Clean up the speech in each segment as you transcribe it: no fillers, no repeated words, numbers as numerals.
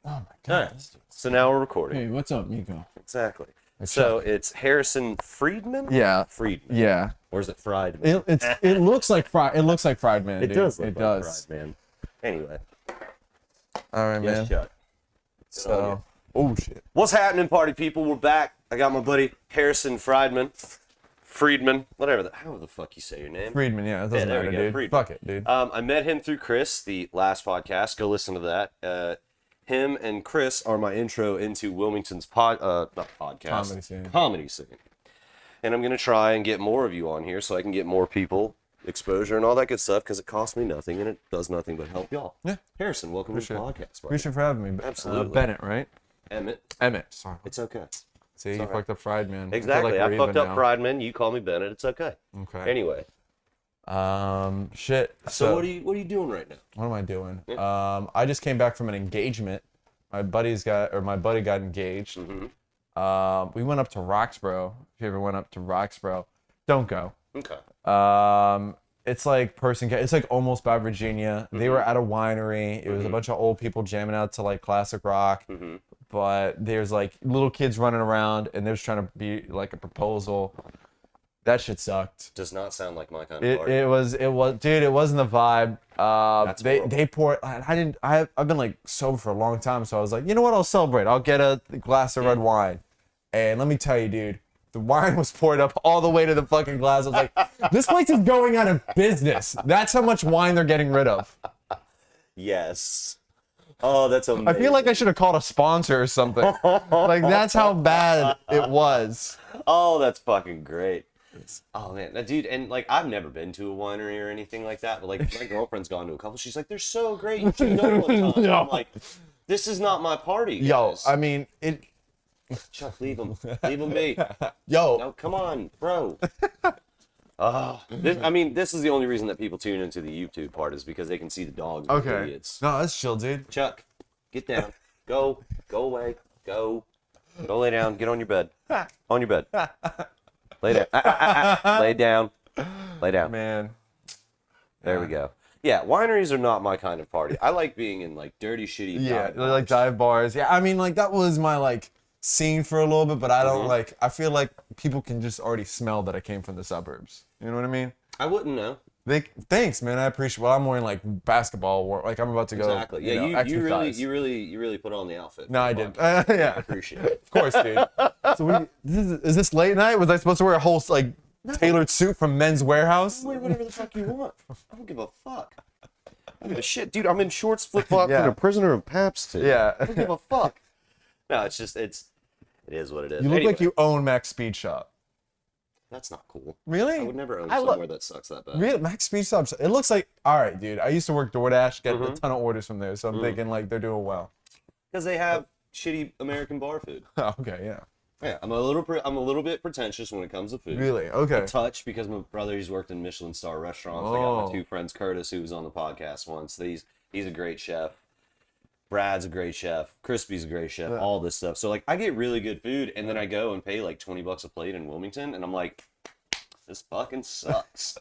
Oh my god. Right. So now we're recording. Hey, what's up, Miko? Exactly. So it's Harrison Friedman? Yeah. Friedman. Yeah. Or is it Friedman? It looks like Friedman. It Dude. does look it like does. Friedman. Anyway. All right, man. Yes, Chuck. So, oh shit. What's happening, party people? We're back. I got my buddy Harrison Friedman. However the fuck you say your name. Friedman, yeah, it doesn't there we matter, go, dude. Friedman. Fuck it, dude. I met him through Chris, the last podcast. Go listen to that. Him and Chris are my intro into Wilmington's comedy scene. And I'm going to try and get more of you on here so I can get more people exposure and all that good stuff because it costs me nothing and it does nothing but help y'all. Yeah. Harrison, welcome to the podcast. Buddy. Appreciate for having me. Absolutely. Bennett, right? Emmett. Sorry. It's okay. See, you fucked up Friedman. Exactly. I fucked up now. Friedman. You call me Bennett. It's okay. Okay. Anyway. Shit. So what are you doing right now? What am I doing? Yeah. I just came back from an engagement. My buddy got engaged. Mm-hmm. We went up to Roxborough. If you ever went up to Roxborough, don't go. Okay. It's like it's like almost by Virginia. Mm-hmm. They were at a winery. It was a bunch of old people jamming out to like classic rock. Mm-hmm. But there's like little kids running around and they're just trying to be like a proposal. That shit sucked. Does not sound like my kind of party. It was, dude, it wasn't the vibe. That's horrible. They poured, I've been like sober for a long time. So I was like, you know what? I'll celebrate. I'll get a glass of red wine. And let me tell you, dude, the wine was poured up all the way to the fucking glass. I was like, this place is going out of business. That's how much wine they're getting rid of. Yes. Oh, that's amazing. I feel like I should have called a sponsor or something. Like, that's how bad it was. Oh, that's fucking great. Oh man, dude, and like I've never been to a winery or anything like that, but like my girlfriend's gone to a couple. She's like, they're so great. You should go one time. No. I'm like, this is not my party. Guys. Yo, I mean, Chuck, leave him be. Yo. No, come on, bro. This is the only reason that people tune into the YouTube part is because they can see the dogs. Okay. Idiots. No, that's chill, dude. Chuck, get down. Go away. Go lay down. Get on your bed. On your bed. Lay down. Lay down. Lay down. Man. There we go. Yeah, wineries are not my kind of party. I like being in like dirty, shitty. Yeah, dive like bars. dive bars. Yeah, I mean, like that was my like scene for a little bit, but I don't like. I feel like people can just already smell that I came from the suburbs. You know what I mean? I wouldn't know. Thanks, man. I appreciate. Well, I'm wearing like basketball. Like I'm about to go. Exactly. Yeah, you really put on the outfit. No, I did. I Yeah, appreciate it. of course, dude. So is this late night? Was I supposed to wear a whole like tailored suit from Men's Warehouse? Wear whatever the fuck you want. I don't give a fuck. I don't give a shit, dude. I'm in shorts, flip flops, Yeah. and a prisoner of Pabst. Yeah. I don't give a fuck. No, it is what it is. You look Anyway, like you own Max Speed Shop. That's not cool. Really? I would never own I somewhere that sucks that bad. Really, Max Speed Shop. It looks like all right, dude. I used to work DoorDash, get Mm-hmm. a ton of orders from there, so I'm thinking like they're doing well. Because they have shitty American bar food. Oh, okay, yeah. Yeah, I'm a little bit pretentious when it comes to food. Really? Okay. A touch because my brother, he's worked in Michelin star restaurants. I got Oh. my two friends, Curtis, who was on the podcast once. He's a great chef. Brad's a great chef. Crispy's a great chef. Yeah. All this stuff. So like, I get really good food, and then I go and pay like $20 a plate in Wilmington, and I'm like, this fucking sucks.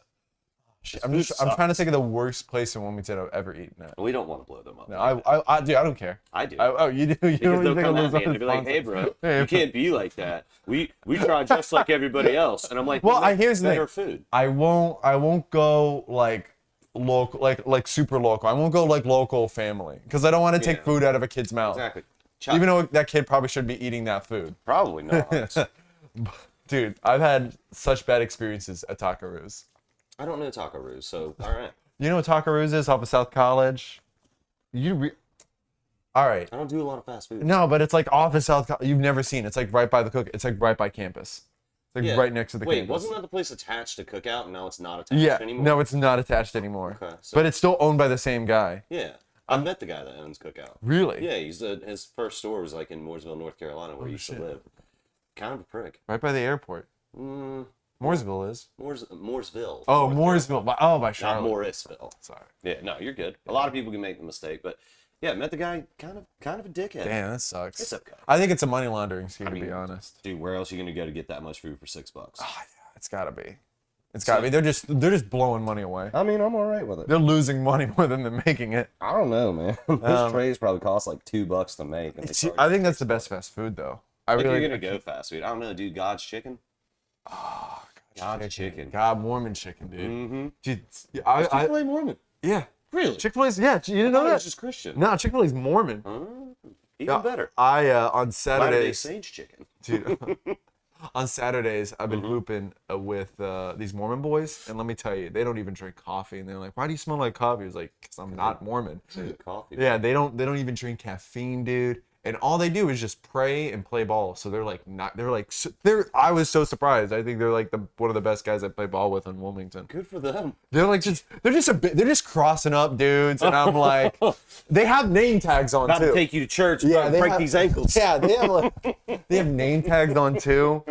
I'm trying to think of the worst place in Wilmington I've ever eaten at. We don't want to blow them up. No, I do. I don't care. I do. You do. You Because don't they'll think come of at those me and other they'll be like, sponsors. "Hey, bro, Hey, you can't be like that. We try just like everybody else." And I'm like, Well, "We make here's the better thing. food." I won't go like local, like super local. I won't go like local family because I don't want to take Yeah. food out of a kid's mouth. Exactly. Even though that kid probably should be eating that food. Probably not. Dude, I've had such bad experiences at Tacoroos. I don't know Taco Roo's, so all right. You know what Tacoroos is off of South College? All right. I don't do a lot of fast food. No, but it's like off of South College. You've never seen it. It's like right by the cook. It's like right by campus. It's like Yeah. right next to the Wait, campus. wasn't that the place attached to Cookout and now it's not attached Yeah. anymore? No, it's not attached anymore. Okay, so- But it's still owned by the same guy. Yeah. I met the guy that owns Cookout. Really? Yeah, his first store was like in Mooresville, North Carolina, where he used shit. to live. Kind of a prick. Right by the airport. Mooresville is. Mooresville. Oh, North Mooresville. Oh, by Not Charlotte. Morrisville. Sorry. Yeah, no, you're good. A lot of people can make the mistake, but yeah, met the guy kind of a dickhead. Damn, that sucks. It's okay. I think it's a money laundering scheme, I mean, to be honest. Dude, where else are you gonna go to get that much food for $6? Oh, yeah, it's gotta be. It's gotta be. They're just blowing money away. I mean, I'm all right with it. They're losing money more than they're making it. I don't know, man. Those trays probably cost like $2 to make. And I think that's the best fast food, though. If you're gonna go fast food, I don't know, dude. God's chicken. Oh, God's chicken. God, Mormon chicken, dude. Mm-hmm. Dude, Chick-fil-A Mormon. yeah. Really? Chick-fil-A's, yeah. You didn't know that? It's just Christian. No, Chick-fil-A's Mormon. Even better. On Latter-day Saturdays, Saints chicken. dude, on Saturdays, I've been hooping with these Mormon boys, and let me tell you, they don't even drink coffee, and they're like, "Why do you smell like coffee?" I was like, "Cause I'm not Mormon." Coffee. Yeah, they don't even drink caffeine, dude. And all they do is just pray and play ball. So I was so surprised. I think they're like one of the best guys I play ball with in Wilmington. Good for them. They're just crossing up dudes, and I'm like, they have name tags on About too. to take you to church, they break have- these ankles. Yeah, they have name tags on too.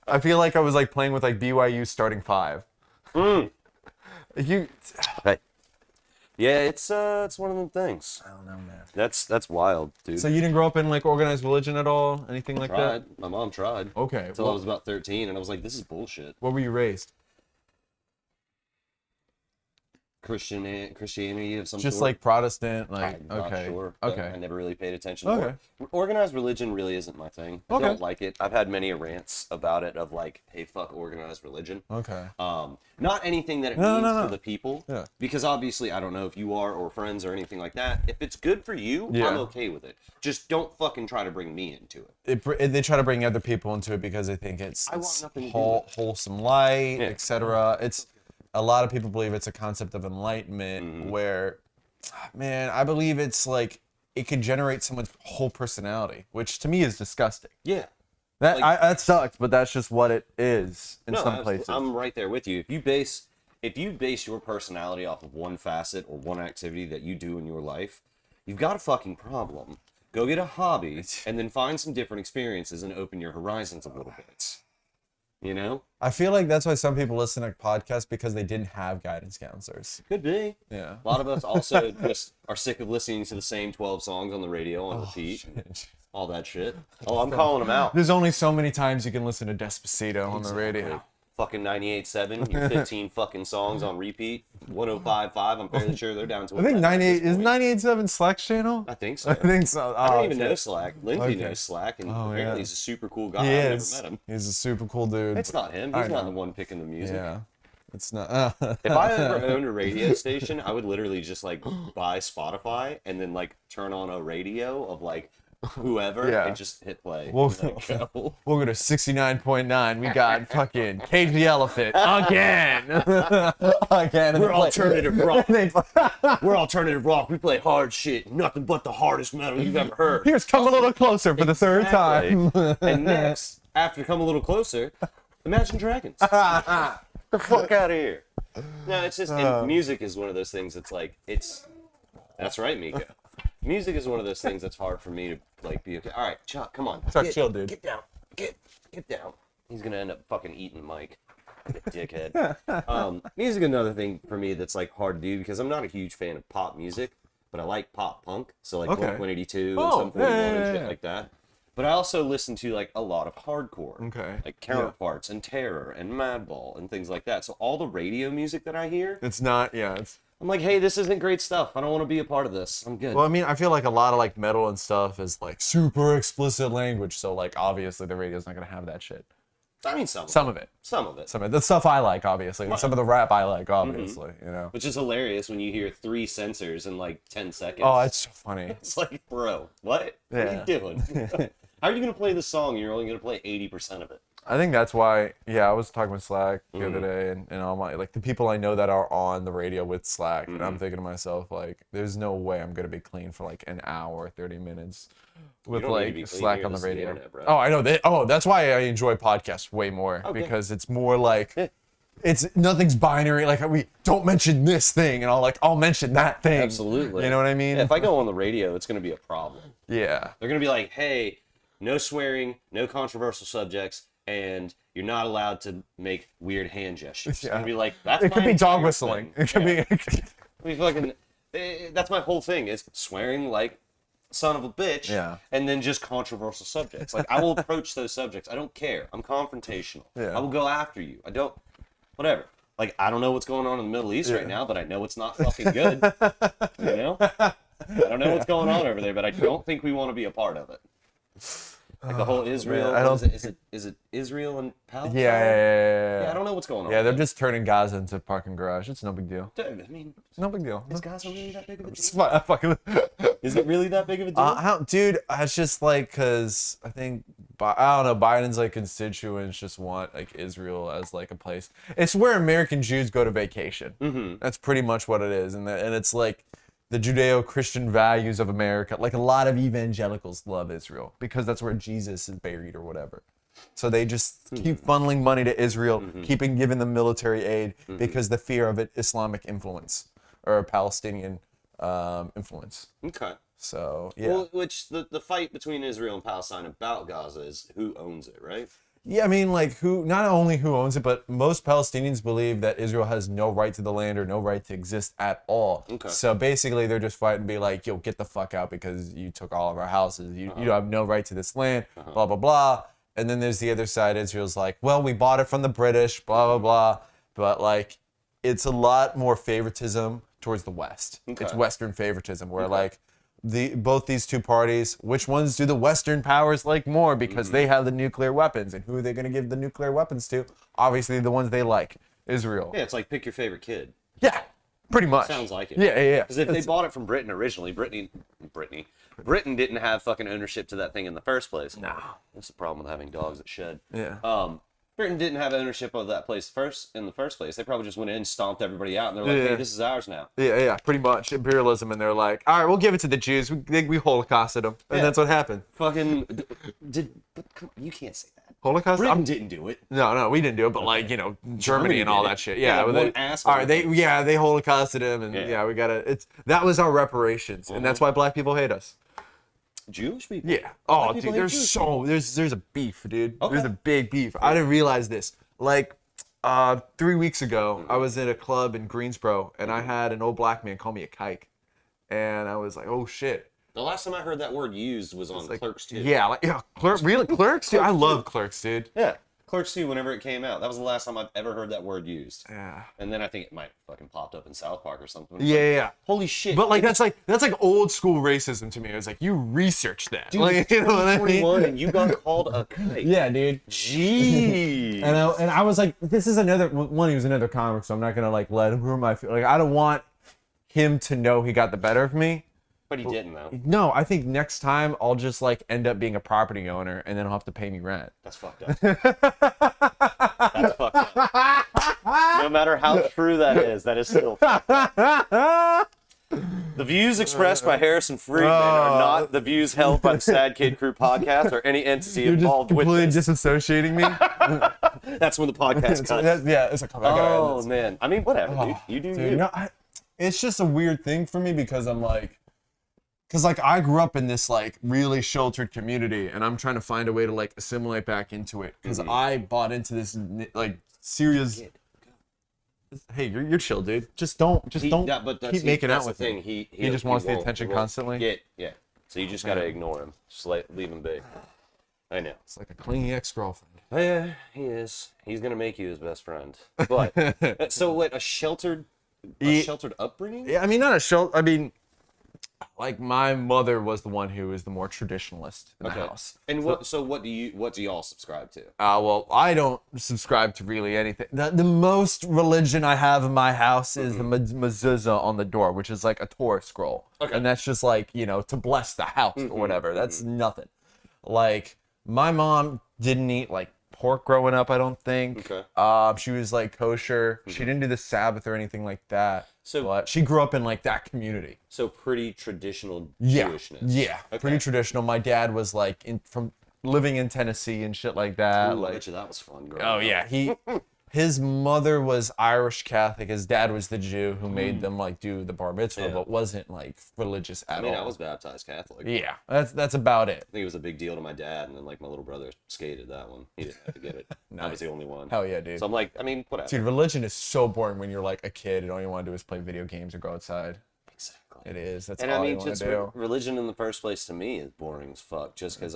I feel like I was like playing with like BYU starting five. Hey. Yeah, it's one of them things. I don't know, man. That's wild, dude. So you didn't grow up in like organized religion at all? Anything like that? My mom tried. Okay. Until I was about 13, and I was like, this is bullshit. Where were you raised? Christianity of some Just sort. like Protestant, like I'm not okay. sure. But Okay. I never really paid attention. Okay. Organized religion really isn't my thing. I Okay. don't like it. I've had many rants about it of like, hey, fuck organized religion. Okay. Not anything that it No, means no, no. to the people. Yeah. Because obviously, I don't know if you are or friends or anything like that. If it's good for you, Yeah. I'm okay with it. Just don't fucking try to bring me into it. They try to bring other people into it because they think it's I want nothing to do with it. wholesome light, Yeah. etc. It's a lot of people believe it's a concept of enlightenment where, man, I believe it's like it could generate someone's whole personality, which to me is disgusting. Yeah. That sucks, but that's just what it is in some places. I'm right there with you. If you base your personality off of one facet or one activity that you do in your life, you've got a fucking problem. Go get a hobby and then find some different experiences and open your horizons a little bit. You know? I feel like that's why some people listen to podcasts because they didn't have guidance counselors. Could be. Yeah. A lot of us also just are sick of listening to the same 12 songs on the radio on repeat. All that shit. Oh, I'm calling them out. There's only so many times you can listen to Despacito on the radio. Fucking 98.7, your 15 fucking songs on repeat. 105.5, I'm fairly sure they're down to I think 98 is 98.7 Slack's channel. I think so. I think so. I don't even know Slack. Lindsay knows Slack, and Oh, apparently yeah. he's a super cool guy. He I've is. never met him. He's a super cool dude. It's not him. I He's not know. the one picking the music. Yeah. It's not. If I ever owned a radio station, I would literally just like buy Spotify and then like turn on a radio of like whoever Yeah. and just hit play. We'll, Like, go. we'll go to 69.9. We got fucking Cage the Elephant again. Again. We're alternative rock. They play- We're alternative rock. We play hard shit. Nothing but the hardest metal you've ever heard. Here's Come a Little Closer for the third time. And next, after Come a Little Closer, Imagine Dragons. The fuck out of here. No, it's just, and music is one of those things that's like, that's right, Miko. Music is one of those things that's hard for me to like be okay. All right, Chuck, come on. Chuck, chill, dude. Get down. Get down. He's gonna end up fucking eating the mic. Dickhead. Music is another thing for me that's like hard to do because I'm not a huge fan of pop music, but I like pop punk. So like Okay. Blink-182 and Oh, Sum 41 and yeah, shit yeah. like that. But I also listen to like a lot of hardcore. Okay. Like Counterparts and Terror and Madball and things like that. So all the radio music that I hear, It's not, yeah. I'm like, hey, this isn't great stuff. I don't want to be a part of this. I'm good. Well, I mean, I feel like a lot of like metal and stuff is like super explicit language. So like obviously the radio's not gonna have that shit. I mean, some Some of it. of it. Some of it. The stuff I like, obviously. And some of the rap I like, obviously. You know. Which is hilarious when you hear 3 censors in like 10 seconds. Oh, it's so funny. It's like, bro, what? What are Yeah. you doing? How are you going to play the song? You're only going to play 80% of it. I think that's why. Yeah, I was talking with Slack the other day, and all my like the people I know that are on the radio with Slack, and I'm thinking to myself like, there's no way I'm gonna be clean for like an hour, 30 minutes with don't need to be like clean, Slack you're on the listening to the radio. internet, bro. Oh, I know that. Oh, that's why I enjoy podcasts way more because it's more like. It's nothing's binary. Like we don't mention this thing, and I'll mention that thing. Absolutely. You know what I mean? Yeah, if I go on the radio, it's going to be a problem. Yeah. They're going to be like, hey, no swearing, no controversial subjects, and you're not allowed to make weird hand gestures. Yeah. It's going to be like, that's It could my be dog entire whistling. thing. It could Yeah. We fucking, that's my whole thing is swearing like son of a bitch, Yeah. and then just controversial subjects. Like I will approach those subjects. I don't care. I'm confrontational. Yeah. I will go after you. I don't, whatever. Like, I don't know what's going on in the Middle East right now, but I know it's not fucking good. You know? I don't know what's going on over there, but I don't think we want to be a part of it. Like the whole Israel, man, I don't is it Israel and Palestine? Yeah. I don't know what's going on. Yeah, they're just turning Gaza into a parking garage. It's no big deal. Dude, I mean, It's no big deal. is Gaza really that big of a It's deal? fine. I fucking. Is it really that big of a deal? Dude, it's just like, cause I think I don't know. Biden's like constituents just want like Israel as like a place. It's where American Jews go to vacation. Mm-hmm. That's pretty much what it is, and it's like the Judeo-Christian values of America. Like a lot of evangelicals love Israel because that's where Jesus is buried or whatever. So they just keep funneling money to Israel, keeping giving them military aid because the fear of it Islamic influence or Palestinian influence. Okay. So yeah. Well, which the fight between Israel and Palestine about Gaza is who owns it, right? Yeah, I mean, like, not only who owns it, but most Palestinians believe that Israel has no right to the land or no right to exist at all. Okay. So basically, they're just fighting to be like, yo, get the fuck out because you took all of our houses. You have no right to this land, blah, blah, blah. And then there's the other side. Israel's like, well, we bought it from the British, blah, blah, blah. But, like, it's a lot more favoritism towards the West. Okay. It's Western favoritism where, like, both these two parties, which ones do the Western powers like more because they have the nuclear weapons, and who are they going to give the nuclear weapons to? Obviously the ones they like, Israel. Yeah, it's like pick your favorite kid. Yeah, pretty much. Sounds like it. Yeah. Because if they bought it from Britain originally, Britain didn't have fucking ownership to that thing in the first place. No. That's the problem with having dogs that shed. Yeah. Britain didn't have ownership of that place in the first place. They probably just went in, stomped everybody out, and they're like, hey, this is ours now. Yeah, pretty much. Imperialism, and they're like, all right, we'll give it to the Jews. We Holocausted them. And that's what happened. Fucking, but come on, you can't say that. Holocaust? Britain didn't do it. No, we didn't do it, but like, you know, Germany and all that shit. Yeah, all right, they Holocausted him, and that was our reparations, and that's why black people hate us. Jewish people? Yeah. Oh, dude, there's a beef, dude. Okay. There's a big beef. Yeah. I didn't realize this. Like, 3 weeks ago, I was at a club in Greensboro, and I had an old black man call me a kike, and I was like, oh shit. The last time I heard that word used was on Clerks 2. Yeah, really? Clerks 2? I love Clerks, dude. Yeah. Clerks 2, whenever it came out, that was the last time I've ever heard that word used. Yeah. And then I think it might fucking popped up in South Park or something. Yeah. Holy shit. But like that's like old school racism to me. It was like, you researched that. Dude, like, you know what I mean? And you got called a kike. Yeah, dude. Jeez. and I was like, this is another one. He was another comic, so I'm not gonna like let him ruin my like. I don't want him to know he got the better of me. But he didn't, though. No, I think next time I'll just like end up being a property owner, and then he'll have to pay me rent. That's fucked up. That's fucked up. No matter how true that is still fucked up. The views expressed by Harrison Friedman are not the views held by the Sad Kid Crew podcast or any entity involved with this. You're just completely disassociating me. That's when the podcast cuts. Yeah, it's like, oh, man. I mean, whatever, dude. You do you. No, it's just a weird thing for me because I'm like, I grew up in this like really sheltered community, and I'm trying to find a way to like assimilate back into it because I bought into this like serious. Hey, you're chill, dude. Just don't keep making out with him. He just wants the attention constantly. Yeah. So you just gotta ignore him. Just leave him be. I know. It's like a clingy ex-girlfriend. Oh, yeah, he is. He's gonna make you his best friend. But so what? A sheltered upbringing? Yeah, I mean not a shelter. I mean, like my mother was the one who was the more traditionalist in the house. And what do y'all subscribe to? Well, I don't subscribe to really anything. The most religion I have in my house is the mezuzah on the door, which is like a Torah scroll. Okay. And that's just like, you know, to bless the house or whatever. That's nothing. Like my mom didn't eat like pork growing up, I don't think. Okay. She was like kosher. She didn't do the Sabbath or anything like that. But she grew up in like that community. So pretty traditional Jewishness. Yeah. Okay. Pretty traditional. My dad was like from living in Tennessee and shit like that. Ooh, I bet you that was fun. His mother was Irish Catholic. His dad was the Jew who made them like do the bar mitzvah, but wasn't like religious at all. I was baptized Catholic. Yeah, that's about it. I think it was a big deal to my dad, and then like my little brother skated that one. He didn't have to get it. Nice. I was the only one. Hell yeah, dude. So I'm like, I mean, whatever. Dude, religion is so boring when you're like a kid and all you want to do is play video games or go outside. Exactly. It is. That's all you want to do. Religion in the first place to me is boring as fuck. Just because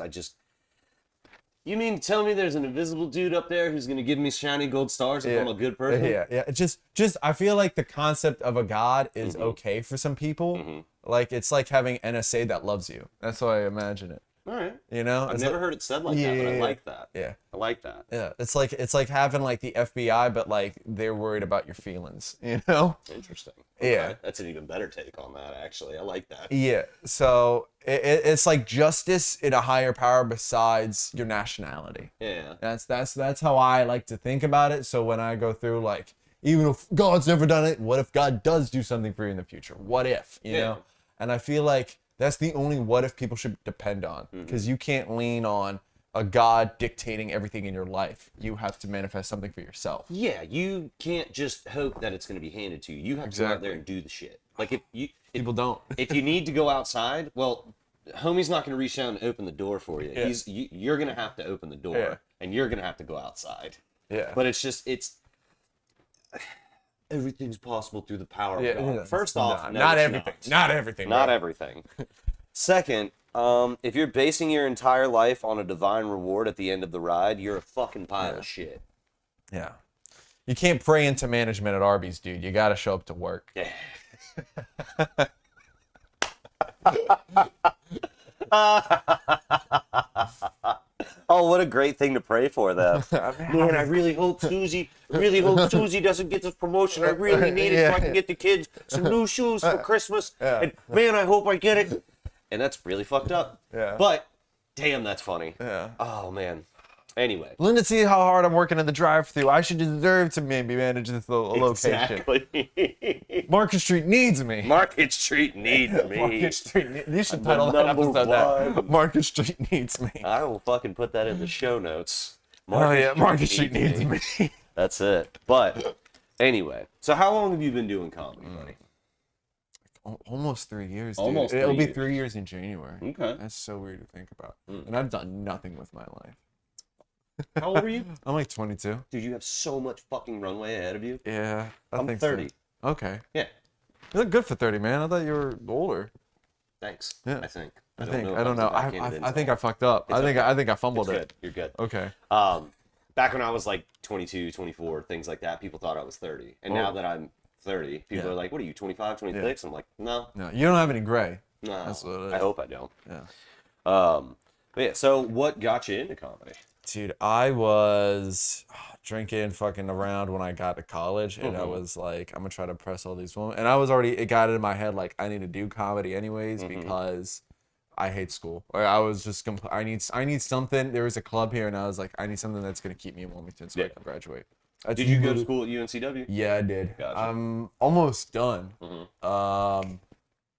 You mean to tell me there's an invisible dude up there who's gonna give me shiny gold stars if I'm a good person? Yeah. Just I feel like the concept of a god is okay for some people. Like it's like having NSA that loves you. That's how I imagine it. All right. You know, I've never heard it said like that, but I like that. Yeah. I like that. Yeah, it's like having like the FBI, but like they're worried about your feelings. You know. Interesting. Yeah. Okay. That's an even better take on that, actually. I like that. Yeah. So it's like justice in a higher power besides your nationality. Yeah. That's how I like to think about it. So when I go through like, even if God's never done it, what if God does do something for you in the future? What if, you know? And I feel like that's the only what if people should depend on, because you can't lean on a God dictating everything in your life. You have to manifest something for yourself. Yeah, you can't just hope that it's going to be handed to you. You have to go out there and do the shit. Like People don't. if you need to go outside, well, homie's not going to reach down and open the door for you. Yeah. You're going to have to open the door, and you're going to have to go outside. Yeah. But it's everything's possible through the power of God. First off, no, not it's everything. Not everything. Not bro. everything. Second, if you're basing your entire life on a divine reward at the end of the ride, you're a fucking pile of shit. Yeah. You can't pray into management at Arby's, dude. You got to show up to work. Yeah. Oh, what a great thing to pray for, though. Man, I really hope Susie doesn't get this promotion. I really need it so I can get the kids some new shoes for Christmas. And man, I hope I get it. And that's really fucked up. Yeah. But damn, that's funny. Yeah. Oh man. Anyway. Linda, see how hard I'm working in the drive-thru. I should deserve to maybe manage this location. Exactly. Market Street needs me. Market Street needs me. Market Street. You should I'm title the that number episode that. one. Market Street needs me. I will fucking put that in the show notes. Market Street needs me. That's it. But anyway, so how long have you been doing comedy, buddy? Almost 3 years, dude. Almost It'll 3 be years. 3 years in January. Okay. That's so weird to think about. And I've done nothing with my life. How old are you? I'm like 22. Dude, you have so much fucking runway ahead of you. Yeah, I I'm think 30. So. Okay. Yeah. You look good for 30, man. I thought you were older. Thanks. Yeah. I think. I don't know. don't know. I think I fucked up. I think I fumbled It's it. good. You're good. Okay. Back when I was like 22, 24, things like that, people thought I was 30. And now that I'm 30, people are like, what are you, 25, 26? I'm like, no. No, you don't have any gray. No. That's what it is. I hope I don't. Yeah. But yeah, so what got you into comedy? Dude, I was drinking fucking around when I got to college, and I was like, I'm gonna try to impress all these women. And I was already, it got in my head like I need to do comedy anyways because I hate school. Or I was just I need something. There was a club here, and I was like, I need something that's gonna keep me in Wilmington so I can graduate. Did you go to school at UNCW? Yeah, I did. Gotcha. I'm almost done. But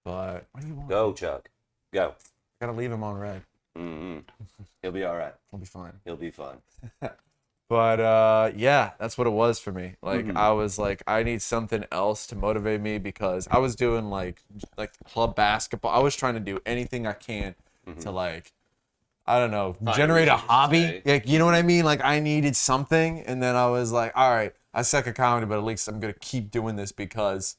what do you want? Go, Chuck. Go. I gotta leave him on red. He'll be all right. I'll be fine. He'll be fine. But yeah, that's what it was for me. Like I was like, I need something else to motivate me because I was doing like club basketball. I was trying to do anything I can to like, I don't know, generate a hobby. Like, you know what I mean? Like I needed something, and then I was like, all right, I suck at comedy, but at least I'm gonna keep doing this because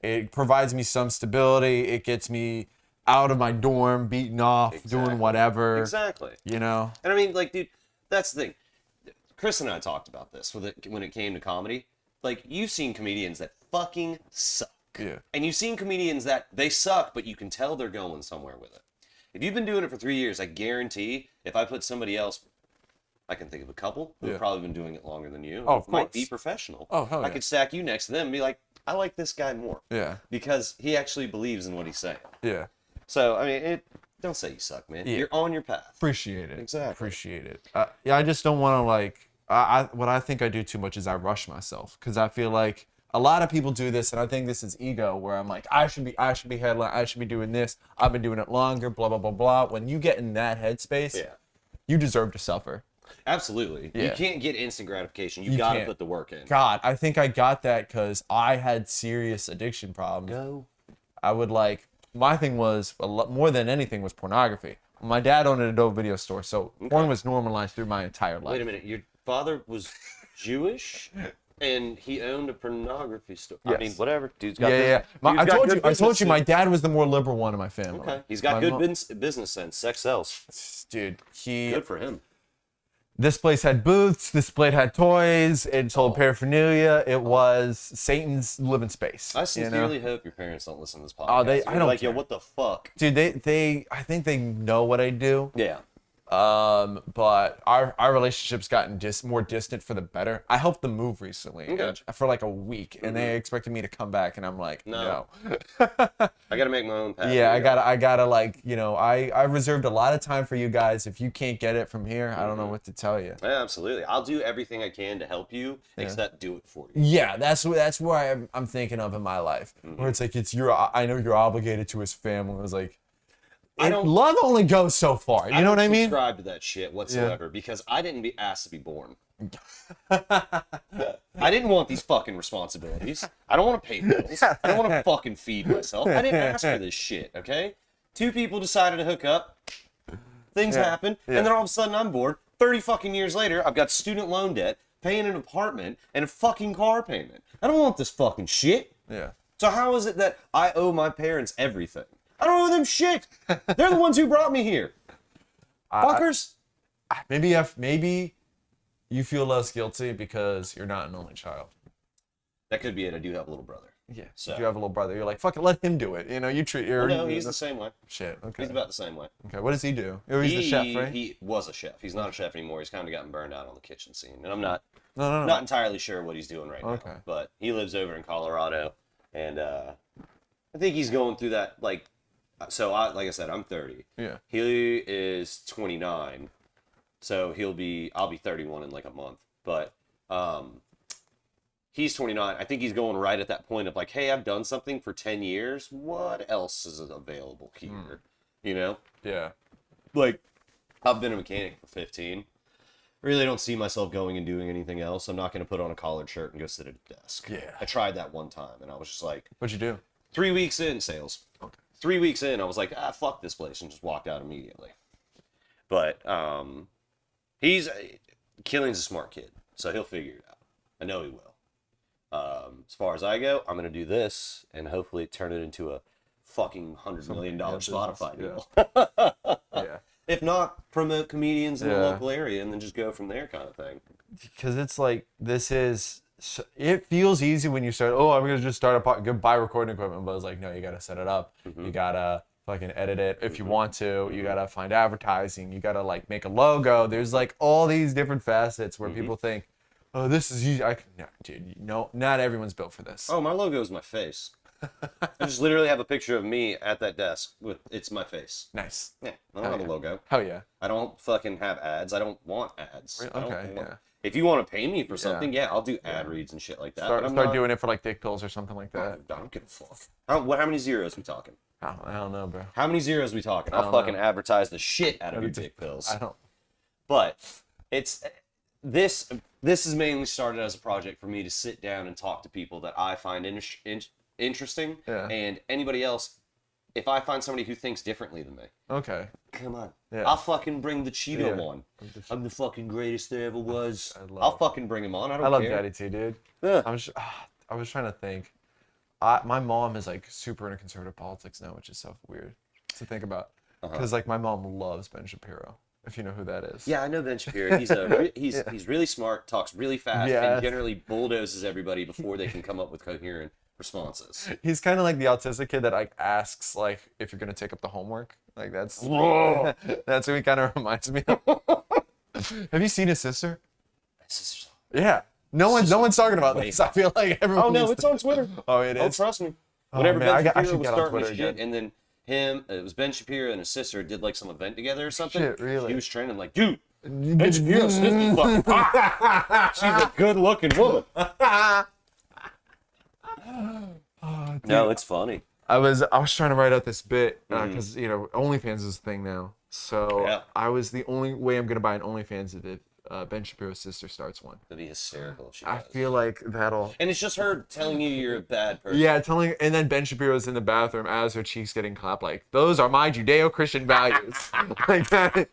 it provides me some stability. It gets me out of my dorm, beating off, doing whatever. Exactly. You know? And I mean, like, dude, that's the thing. Chris and I talked about this when it came to comedy. Like, you've seen comedians that fucking suck. Yeah. And you've seen comedians that they suck, but you can tell they're going somewhere with it. If you've been doing it for 3 years, I guarantee if I put somebody else, I can think of a couple who've probably been doing it longer than you. Oh, of might be course. professional. Oh, hell I yeah. could stack you next to them and be like, I like this guy more. Yeah. Because he actually believes in what he's saying. Yeah. So, I mean, don't say you suck, man. Yeah. You're on your path. Appreciate it. Exactly. Appreciate it. Yeah, I just don't want to like. What I think I do too much is I rush myself because I feel like a lot of people do this, and I think this is ego, where I'm like, I should be headline, I should be doing this. I've been doing it longer. Blah blah blah blah. When you get in that headspace, you deserve to suffer. Absolutely. Yeah. You can't get instant gratification. You got to can't. put the work in. God, I think I got that because I had serious addiction problems. Go. I would like. My thing was a lot more than anything was pornography. My dad owned an adult video store, so porn was normalized through my entire life. Wait a minute. Your father was Jewish, and he owned a pornography store. Yes. I mean, whatever. Dude's got Yeah. I told you, my dad was the more liberal one in my family. Okay. He's got good business sense. Sex sells. Dude, he. Good for him. This place had booths. This place had toys. It sold paraphernalia. It was Satan's living space. I sincerely hope your parents don't listen to this podcast. Oh, I don't like, care. yo, what the fuck? Dude, I think they know what I do. Yeah. But our relationship's gotten more distant for the better. I helped them move recently for like a week, and they expected me to come back, and I'm like, no. I gotta make my own path. Yeah, I gotta like, I reserved a lot of time for you guys. If you can't get it from here, I don't know what to tell you. Yeah, absolutely. I'll do everything I can to help you, except do it for you. Yeah, that's where I'm thinking of in my life, where it's like I know you're obligated to his family. I was like, love only goes so far. You know what I mean? I don't subscribe to that shit whatsoever because I didn't be asked to be born. I didn't want these fucking responsibilities. I don't want to pay bills. I don't want to fucking feed myself. I didn't ask for this shit, okay? 2 people decided to hook up. Things happen. And then all of a sudden I'm bored. 30 fucking years later, I've got student loan debt, paying an apartment, and a fucking car payment. I don't want this fucking shit. Yeah. So how is it that I owe my parents everything? I don't owe them shit. They're the ones who brought me here. Fuckers. Maybe you feel less guilty because you're not an only child. That could be it. I do have a little brother. Yeah. So if you have a little brother, you're like, fuck it, let him do it. You treat your. No, he's the same way. Shit. Okay. He's about the same way. Okay. What does he do? Oh, he's the chef, right? He was a chef. He's not a chef anymore. He's kind of gotten burned out on the kitchen scene, and I'm not No. not entirely sure what he's doing right Okay. now. But he lives over in Colorado, and I think he's going through that like. So like I said, I'm 30. Yeah. He is 29, so I'll be 31 in like a month. But he's 29. I think he's going right at that point of like, hey, I've done something for 10 years. What else is available here? You know? Yeah. Like, I've been a mechanic for 15. Really don't see myself going and doing anything else. I'm not going to put on a collared shirt and go sit at a desk. Yeah. I tried that one time, and I was just like... What'd you do? 3 weeks in, sales. Okay. 3 weeks in, I was like, fuck this place, and just walked out immediately. But Killing's a smart kid, so he'll figure it out. I know he will. As far as I go, I'm going to do this, and hopefully turn it into a fucking $100 million Spotify deal. Yeah. If not, promote comedians in the local area, and then just go from there kind of thing. Because it's like, it feels easy when you start, I'm going to just start buy recording equipment, but it's like, no, you got to set it up. You got to fucking edit it if you want to. You got to find advertising. You got to like make a logo. There's like all these different facets where people think, oh, this is easy. No, dude, not everyone's built for this. Oh, my logo is my face. I just literally have a picture of me at that desk it's my face. Nice. Yeah, I don't have a logo. Hell yeah. I don't fucking have ads. I don't want ads. Yeah. If you want to pay me for something, I'll do ad reads and shit like that. Start doing it for like dick pills or something like that. I don't give a fuck. How many zeros we talking? I don't know, bro. How many zeros we talking? I'll fucking advertise the shit out of your dick pills. I don't. But this is mainly started as a project for me to sit down and talk to people that I find interesting, and anybody else. If I find somebody who thinks differently than me, okay, come on, yeah. I'll fucking bring the Cheeto on. I'm the fucking greatest there ever was. I'll fucking bring him on. I love care. Daddy too, dude. Yeah. I was trying to think. My mom is like super into conservative politics now, which is so weird to think about. Because like my mom loves Ben Shapiro, if you know who that is. Yeah, I know Ben Shapiro. He's really smart, talks really fast, and generally bulldozes everybody before they can come up with coherent responses. He's kind of like the autistic kid that like asks like if you're gonna take up the homework. Like that's that's who he kind of reminds me of. Have you seen his sister? Yeah. No one's talking about this. I feel like everyone. Oh no, it's on Twitter. Oh, it is. Oh, trust me. Whenever Ben Shapiro was starting his again. shit, and then it was Ben Shapiro and his sister did like some event together or something. Shit, really? He was trending like, dude, Ben Shapiro's 50 fucking hot. She's a good-looking woman. No, it's funny. I was trying to write out this bit because OnlyFans is a thing now. So the only way I'm gonna buy an OnlyFans is if Ben Shapiro's sister starts one. That'd be hysterical if she I does. feel like that'll. And it's just her telling you you're a bad person. Yeah, and then Ben Shapiro's in the bathroom as her cheeks getting clapped. Like, those are my Judeo-Christian values. Like that.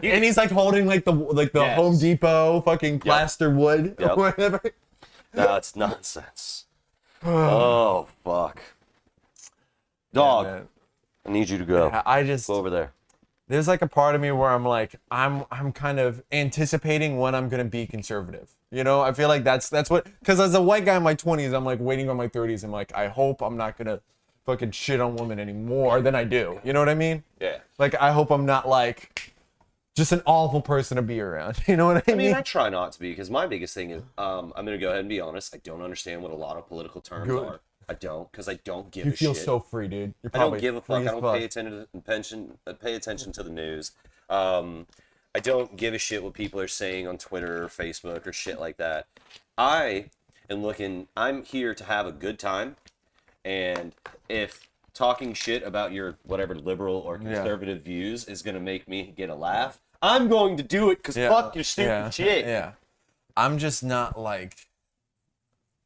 And he's like holding like the Home Depot fucking plaster wood or whatever. No, it's nonsense. Oh fuck. Dog, Yeah, I need you to go. I just go over there. there's like a part of me where I'm like, I'm kind of anticipating when I'm gonna be conservative. You know, I feel like that's what, because as a white guy in my 20s, I'm like waiting on my 30s. I'm like, I hope I'm not gonna fucking shit on women anymore than I do. You know what I mean? Yeah. Like, I hope I'm not like just an awful person to be around. You know what I mean? I mean, I try not to be, because my biggest thing is, I'm gonna go ahead and be honest. I don't understand what a lot of political terms Good. are. I don't, because I don't give You a feel shit. so free, dude. You're I probably don't give a free fuck. I as don't pay attention to the news. I don't give a shit what people are saying on Twitter or Facebook or shit like that. I'm here to have a good time, and if talking shit about your whatever liberal or conservative views is gonna make me get a laugh, I'm going to do it, because fuck your stupid shit. Yeah. I'm just not like,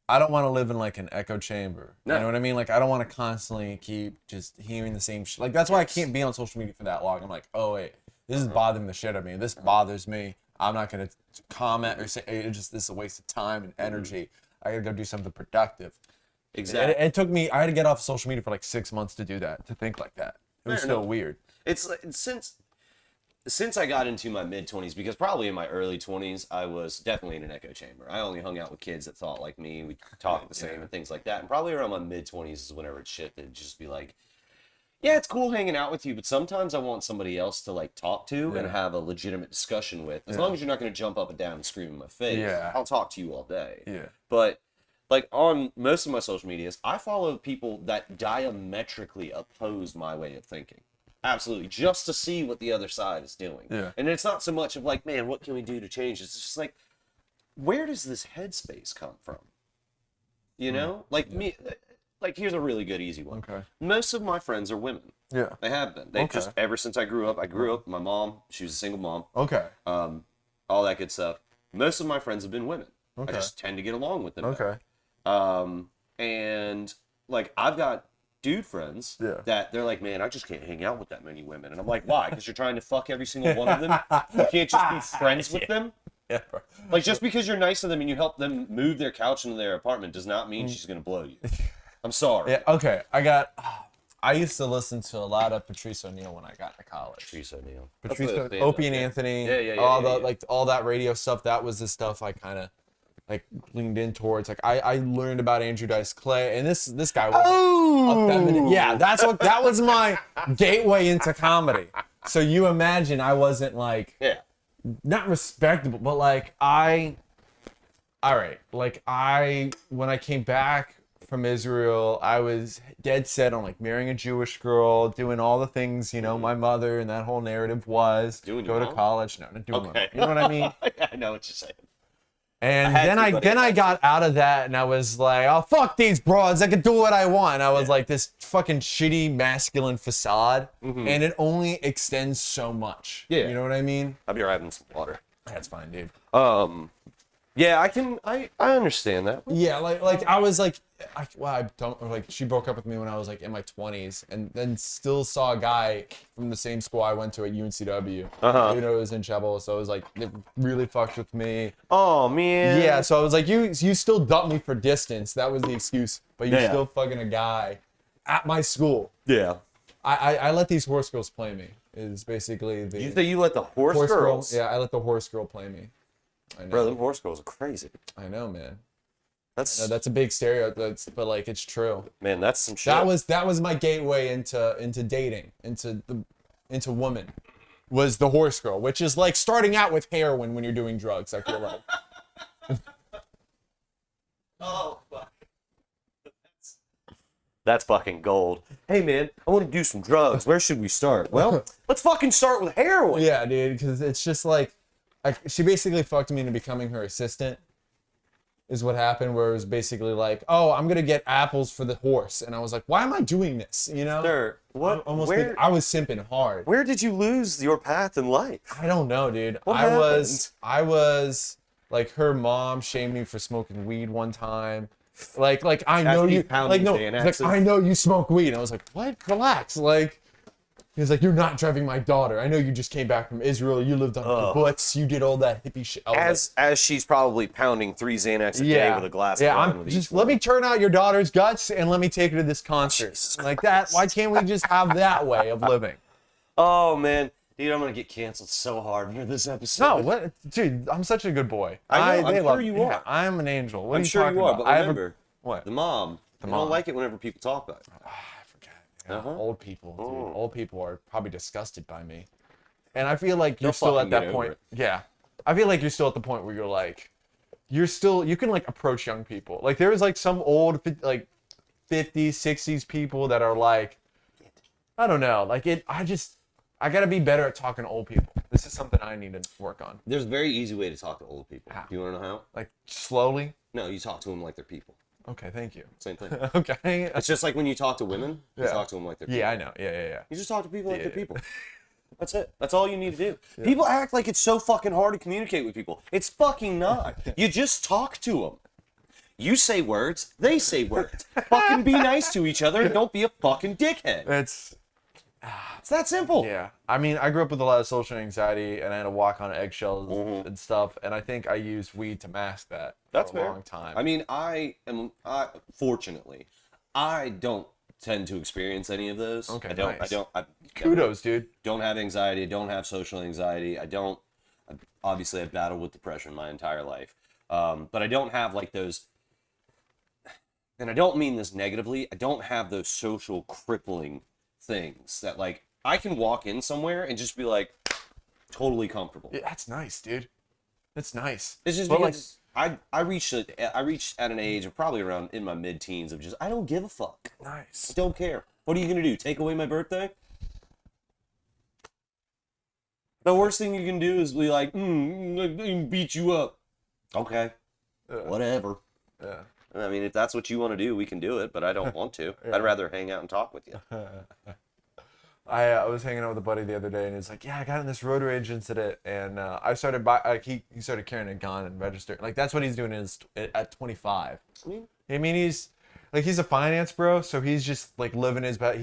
I don't want to live in like an echo chamber. No. You know what I mean? Like, I don't want to constantly keep just hearing the same shit. Like, that's why I can't be on social media for that long. I'm like, oh wait, this is bothering the shit out of me. This bothers me. I'm not gonna comment or say this is a waste of time and energy. I gotta go do something productive. Exactly. It took me. I had to get off social media for like 6 months to do that. To think like that. It was so weird. It's like, since I got into my mid-20s, because probably in my early 20s, I was definitely in an echo chamber. I only hung out with kids that thought like me. We talked the same and things like that. And probably around my mid-20s is whenever it's shit that'd just be like, yeah, it's cool hanging out with you, but sometimes I want somebody else to like talk to and have a legitimate discussion with. As long as you're not going to jump up and down and scream in my face, I'll talk to you all day. Yeah. But like on most of my social medias, I follow people that diametrically oppose my way of thinking. Absolutely. Just to see what the other side is doing. Yeah. And it's not so much of like, man, what can we do to change this? It's just like, where does this headspace come from? You know? Like me, like here's a really good easy one. Okay. Most of my friends are women. Yeah. They have been. They just, ever since I grew up, my mom, she was a single mom. Okay. All that good stuff. Most of my friends have been women. Okay. I just tend to get along with them. Okay. And like I've got dude friends that they're like, man, I just can't hang out with that many women. And I'm like, why? Because you're trying to fuck every single one of them? You can't just be friends with them? Yeah, bro. Like, just because you're nice to them and you help them move their couch into their apartment does not mean she's going to blow you. I'm sorry. Yeah, okay. I used to listen to a lot of Patrice O'Neal when I got into college. Patrice O'Neal. Opie and Anthony. All that radio stuff, that was the stuff I kind of like leaned in towards. Like I learned about Andrew Dice Clay, and this guy was a feminine. Yeah, that was my gateway into comedy. So you imagine I wasn't like not respectable, but like when I came back from Israel, I was dead set on like marrying a Jewish girl, doing all the things, you know, my mother and that whole narrative was. Doing go to college. No, not doing my you know what I mean? I know what you're saying. And then I got out of that and I was like, oh, fuck these broads. I can do what I want. I was like this fucking shitty masculine facade. And it only extends so much. Yeah. You know what I mean? I'll be having some water. That's fine, dude. Yeah, I understand that. Yeah, like I was like, she broke up with me when I was like in my 20s, and then still saw a guy from the same school I went to at UNCW. You know, it was in Chapel, so it was like, it really fucked with me. Oh man. Yeah, so I was like, you still dump me for distance. That was the excuse, but you're still fucking a guy at my school. Yeah. I let these horse girls play me. Is basically the. You say you let the horse girls? Yeah, I let the horse girl play me. I know. Bro, them horse girls are crazy. I know, man. That's a big stereotype, but like it's true. Man, that's some shit. That was my gateway into dating, into women, was the horse girl, which is like starting out with heroin when you're doing drugs. I feel like. Oh fuck. That's fucking gold. Hey man, I want to do some drugs. Where should we start? Well, let's fucking start with heroin. Yeah, dude, because it's just like, she basically fucked me into becoming her assistant. Is what happened, where it was basically like, oh, I'm gonna get apples for the horse, and I was like, why am I doing this? You know? Sir, what? I was simping hard. Where did you lose your path in life? I don't know, dude. What I happened? was like, her mom shamed me for smoking weed one time. Like I know you. Like no, like I know you smoke weed. And I was like, what? Relax. Like. He's like, you're not driving my daughter. I know you just came back from Israel. You lived on kibbutz. You did all that hippie shit. As she's probably pounding 3 Xanax a day with a glass of wine. Yeah, let me turn out your daughter's guts and let me take her to this concert. Like that. Why can't we just have that way of living? Oh man, Dude, I'm gonna get canceled so hard for this episode. No, what, dude? I'm such a good boy. I know, they I'm love sure you me. are. Yeah, I'm an angel. What I'm are you sure talking you are, about? but remember, what? the mom. I mom. don't like it whenever people talk about it. I forget. Yeah, old people, dude. Old people are probably disgusted by me, and I feel like you're They'll still fucking at get that over point. it. Yeah, I feel like you're still at the point where you're like, you can like approach young people. Like there is like some old like 50s, 60s people that are like, I don't know, like I gotta be better at talking to old people. This is something I need to work on. There's a very easy way to talk to old people. How? Do you want to know how? Like slowly. No, you talk to them like they're people. Okay, thank you. Same thing. Okay. It's just like when you talk to women, you Yeah. talk to them like they're people. Yeah, I know. Yeah. You just talk to people like they're Yeah. people. That's it. That's all you need to do. People act like it's so fucking hard to communicate with people. It's fucking not. You just talk to them. You say words, they say words. Fucking be nice to each other and don't be a fucking dickhead. It's that simple. yeah. I mean, I grew up with a lot of social anxiety, and I had to walk on eggshells and stuff. And I think I used weed to mask that That's for a fair. long time. I mean, fortunately, I don't tend to experience any of those. Okay, I nice. I Kudos, dude. don't have anxiety. I don't have social anxiety. Obviously, I've battled with depression my entire life. But I don't have like those, and I don't mean this negatively, I don't have those social crippling things that like, I can walk in somewhere and just be like, totally comfortable. Yeah, that's nice, dude. That's nice. It's just But, because I reached at an age of probably around in my mid-teens of just, I don't give a fuck. Nice. Don't care. What are you gonna do? Take away my birthday? The worst thing you can do is be like, I can beat you up. Okay. Whatever. Yeah. I mean, if that's what you want to do, we can do it, but I don't want to. I'd rather hang out and talk with you. I was hanging out with a buddy the other day, and he's like, "Yeah, I got in this road rage incident, and I started he started carrying a gun and registered. Like that's what he's doing at 25. I mean, he's a finance bro, so he's just like living his best.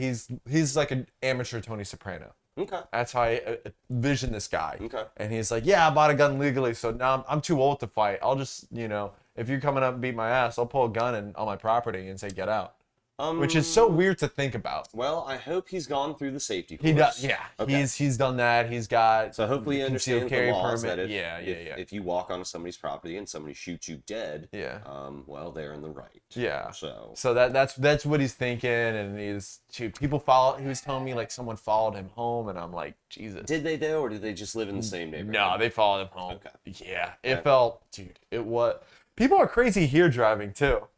He's like an amateur Tony Soprano. Okay. That's how I envision this guy. Okay. And he's like, "Yeah, I bought a gun legally, so now I'm too old to fight. I'll just, if you're coming up and beat my ass, I'll pull a gun on my property and say get out." Which is so weird to think about. Well, I hope he's gone through the safety course. He does, yeah. Okay. He's done that. He's got So hopefully he concealed understands carry the laws permit. that Yeah. if you walk onto somebody's property and somebody shoots you dead, Yeah. Well, they're in the right. Yeah. So that's what he's thinking, and people follow. He was telling me like someone followed him home, and I'm like, Jesus. did they though, or did they just live in the same neighborhood? No, they followed him home. Okay. Yeah, it felt, dude. It was. People are crazy here driving too.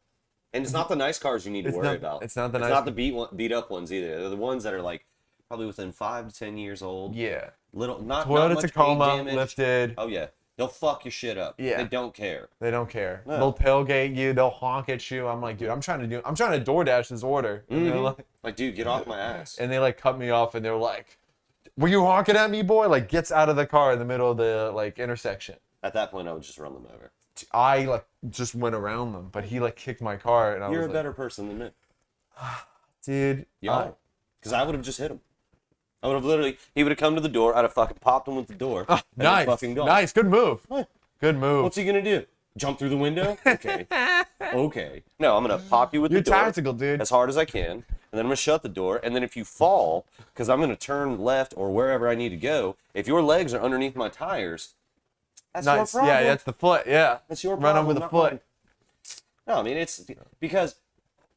And it's not the nice cars you need to worry about. It's not the It's nice. not the beat up ones either. They're the ones that are like probably within 5 to 10 years old. Yeah. Not Toyota much Tacoma paint damage. lifted. Oh yeah, they'll fuck your shit up. Yeah. They don't care. They don't care. No. They'll tailgate you. They'll honk at you. I'm like, dude, I'm trying to DoorDash this order. And they're Like, dude, get off my ass. and they like cut me off, and they're like, "Were you honking at me, boy?" Like gets out of the car in the middle of the like intersection. At that point, I would just run them over. I like just went around them, but he like kicked my car, and I You're was a like, better person than me. dude. Yeah. Because I would have just hit him. I would have literally, he would have come to the door, I'd have fucking popped him with the door. and then Nice, fucking gone. nice, good move. What? Good move. What's he gonna do? Jump through the window? Okay. Okay. No, I'm gonna pop you with You're the door. tactical, dude. As hard as I can, and then I'm gonna shut the door, and then if you fall, because I'm gonna turn left or wherever I need to go, if your legs are underneath my tires, that's Nice. your problem. Yeah, that's the foot. Yeah. That's your Run problem. over the not foot. mine. No, I mean, it's because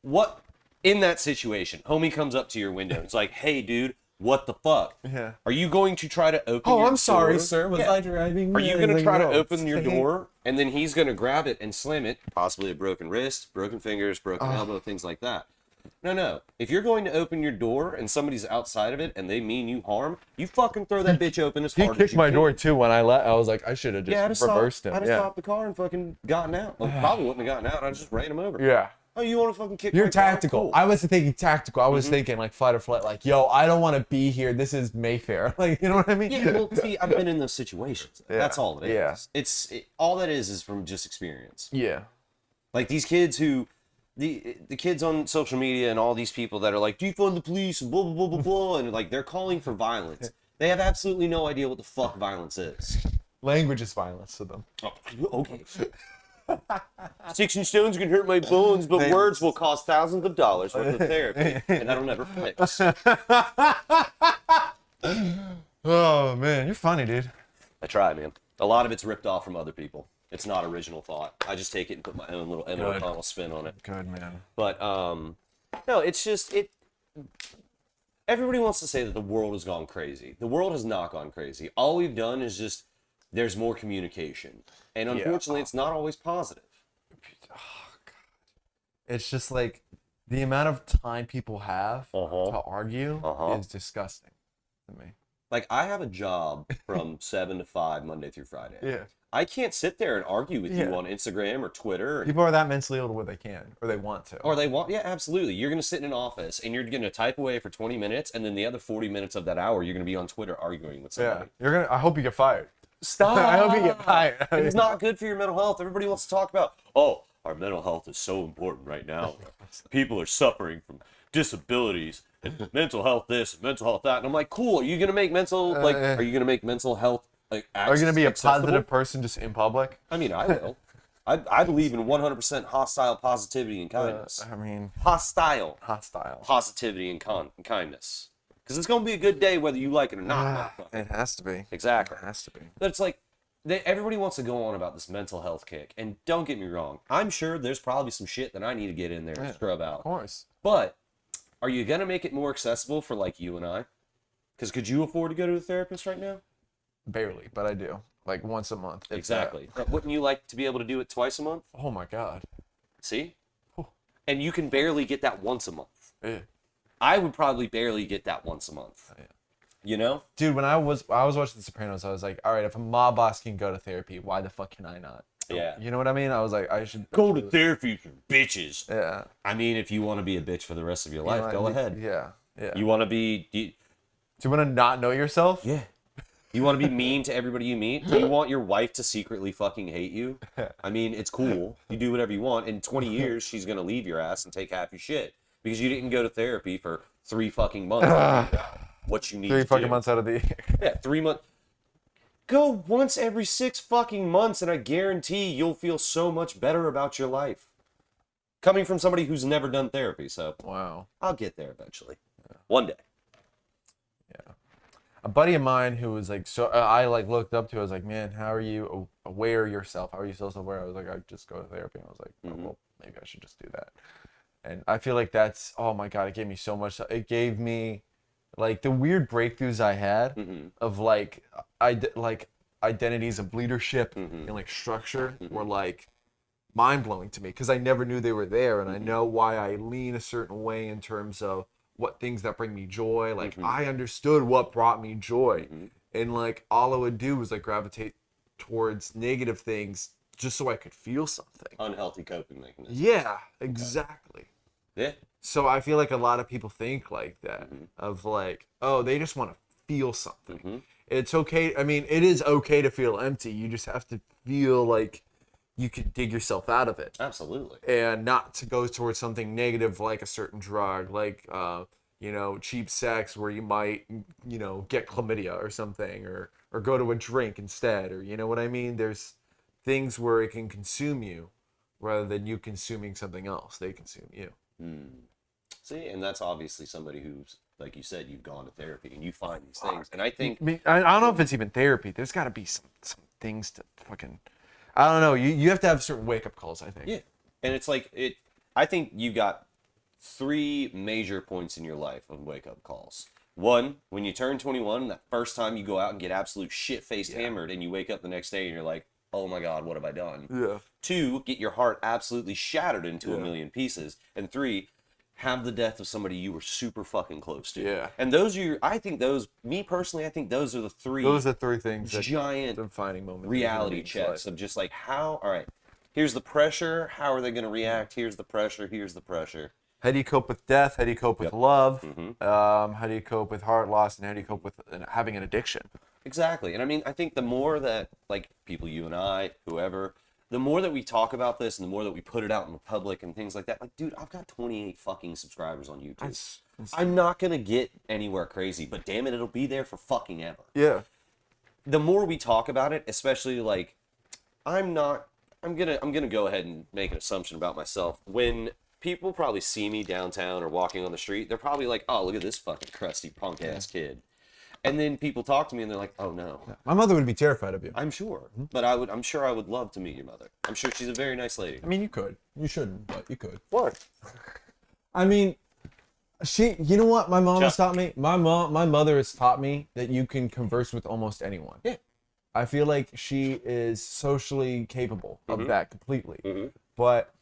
what in that situation, homie comes up to your window. It's like, hey, dude, what the fuck? Yeah. Are you going to try to open Oh, your I'm sorry, door? sir. Was Yeah. I driving? Are you Yeah, going to like, try to no. open your door and then he's going to grab it and slam it? Possibly a broken wrist, broken fingers, broken elbow, things like that. No. If you're going to open your door and somebody's outside of it and they mean you harm, you fucking throw that bitch open as He hard as kicked you my can. door too when I left. I was like, I should have just Yeah, I'd have reversed stopped, him. I'd have Yeah. stopped the car and fucking gotten out. Well, probably wouldn't have gotten out. I'd just ran him over. Yeah. Oh, you want to fucking kick You're my car? tactical. Cool. I was thinking tactical. I was thinking like fight or flight. Like, yo, I don't want to be here. This is Mayfair. Like, you know what I mean? Yeah, well, see, I've been in those situations. Yeah. That's all it is. Yeah. All that is from just experience. Yeah. Like these kids who, the kids on social media and all these people that are like, defund the police and blah, blah, blah, blah, blah, and like they're calling for violence. They have absolutely no idea what the fuck violence is. Language is violence to them. Oh, okay. Sticks and stones can hurt my bones, but words will cost thousands of dollars worth of therapy, and that'll never fix. Oh man, you're funny, dude. I try, man. A lot of it's ripped off from other people. It's not original thought. I just take it and put my own little Emma O'Connell spin on it. Good man. But no, it's just it. Everybody wants to say that the world has gone crazy. The world has not gone crazy. All we've done is just there's more communication, and unfortunately, it's not always positive. Oh god. It's just like the amount of time people have to argue is disgusting to me. Like, I have a job from 7 to 5 Monday through Friday. Yeah. I can't sit there and argue with you on Instagram or Twitter. People are that mentally ill to where they can, or they want to. Or they want, yeah, absolutely. You're going to sit in an office and you're going to type away for 20 minutes, and then the other 40 minutes of that hour, you're going to be on Twitter arguing with somebody. Yeah. I hope you get fired. Stop! I hope you get fired. It's not good for your mental health. Everybody wants to talk about, oh, our mental health is so important right now. People are suffering from disabilities and mental health this and mental health that. And I'm like, cool. Are you gonna make mental are you gonna make mental health like Are you gonna be a accessible? positive person just in public? I mean, I will. I believe in 100% hostile positivity and kindness. I mean, hostile positivity and kindness. Because it's gonna be a good day whether you like it or not. it has to be. Exactly. It has to be. But it's like everybody wants to go on about this mental health kick, and don't get me wrong, I'm sure there's probably some shit that I need to get in there and scrub out. Of course. But are you gonna make it more accessible for like you and I? Because could you afford to go to a therapist right now? Barely, but I do. Like once a month. Exactly. But wouldn't you like to be able to do it twice a month? Oh my god. See? And you can barely get that once a month. Yeah. I would probably barely get that once a month. Yeah. You know? Dude, when I was watching The Sopranos, I was like, all right, if a mob boss can go to therapy, why the fuck can I not? Yeah. You know what I mean? I was like, I should Go to therapy for bitches. Yeah. I mean, if you want to be a bitch for the rest of your life, go ahead. Yeah. Yeah. You want to be... Do you want to not know yourself? Yeah. You want to be mean to everybody you meet? Do you want your wife to secretly fucking hate you? I mean, it's cool. You do whatever you want. In 20 years, she's going to leave your ass and take half your shit. Because you didn't go to therapy for 3 fucking months. What you need 3 to fucking do. months out of the year. Yeah, 3 months. Go once every 6 fucking months, and I guarantee you'll feel so much better about your life. Coming from somebody who's never done therapy, so Wow. I'll get there eventually. One day. Yeah. A buddy of mine who was like, so I like looked up to, I was like, man, how are you aware of yourself? How are you self-aware? I was like, I just go to therapy. And I was like, oh, well, maybe I should just do that. And I feel like that's, oh my God, it gave me so much. It gave me like the weird breakthroughs I had of like identities of leadership and like structure were like mind blowing to me because I never knew they were there. And I know why I lean a certain way in terms of what things that bring me joy. Like I understood what brought me joy. And like all I would do was like gravitate towards negative things just so I could feel something. Unhealthy coping mechanism. Yeah, exactly. Yeah. So I feel like a lot of people think like that of like, oh, they just want to feel something. It's okay. I mean, it is okay to feel empty. You just have to feel like you can dig yourself out of it. Absolutely. And not to go towards something negative like a certain drug, like, cheap sex where you might, get chlamydia or something or go to a drink instead. Or, you know what I mean? There's things where it can consume you rather than you consuming something else. They consume you. See, and that's obviously somebody who's, like you said, you've gone to therapy and you find these things. And I think... I don't know if it's even therapy. There's got to be some things to fucking... I don't know. You have to have certain wake-up calls, I think. Yeah. And it's like... I think you got 3 major points in your life of wake-up calls. 1, when you turn 21, that first time you go out and get absolute shit-faced hammered and you wake up the next day and you're like, oh my God, what have I done? Yeah. 2, get your heart absolutely shattered into a million pieces. And 3, have the death of somebody you were super fucking close to. Yeah. And those are I think those are the 3. Those are 3 things that giant defining moments. reality checks of just like all right, here's the pressure. How are they going to react? Here's the pressure. Here's the pressure. How do you cope with death? How do you cope with love? How do you cope with heart loss? And how do you cope with having an addiction? Exactly. And I mean, I think the more that, like, people, you and I, whoever, the more that we talk about this and the more that we put it out in the public and things like that, like, dude, I've got 28 fucking subscribers on YouTube. I'm not going to get anywhere crazy, but damn it, it'll be there for fucking ever. Yeah. The more we talk about it, especially, like, I'm gonna go ahead and make an assumption about myself. When people probably see me downtown or walking on the street, they're probably like, oh, look at this fucking crusty punk ass kid. And then people talk to me and they're like, "Oh no." My mother would be terrified of you. I'm sure, but I'm sure I would love to meet your mother. I'm sure she's a very nice lady. I mean, you could. You shouldn't, but you could. What? I mean, you know what my mom has taught me? My mother has taught me that you can converse with almost anyone. Yeah. I feel like she is socially capable of that completely. Mm-hmm. But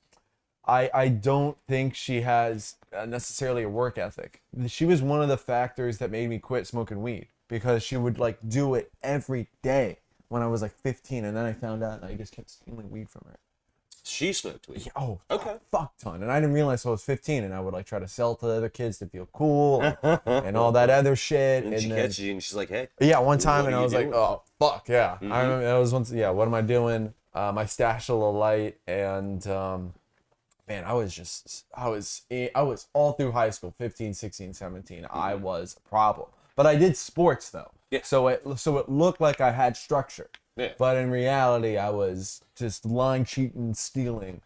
I don't think she has necessarily a work ethic. She was one of the factors that made me quit smoking weed, because she would like do it every day when I was like 15, and then I found out and I just kept stealing weed from her. She smoked weed. Yeah, oh, Okay. a fuck ton. And I didn't realize I was 15, and I would like try to sell to other kids to feel cool and all that other shit. And she then, catches you and she's like, "Hey." yeah, one time, What and are I you was like, doing? oh fuck yeah. Mm-hmm. I remember that was once. Yeah, what am I doing? My stash full of light, and man, I was all through high school, 15, 16, 17. I was a problem, but I did sports though. Yeah. So it looked like I had structure. Yeah. But in reality, I was just lying, cheating, stealing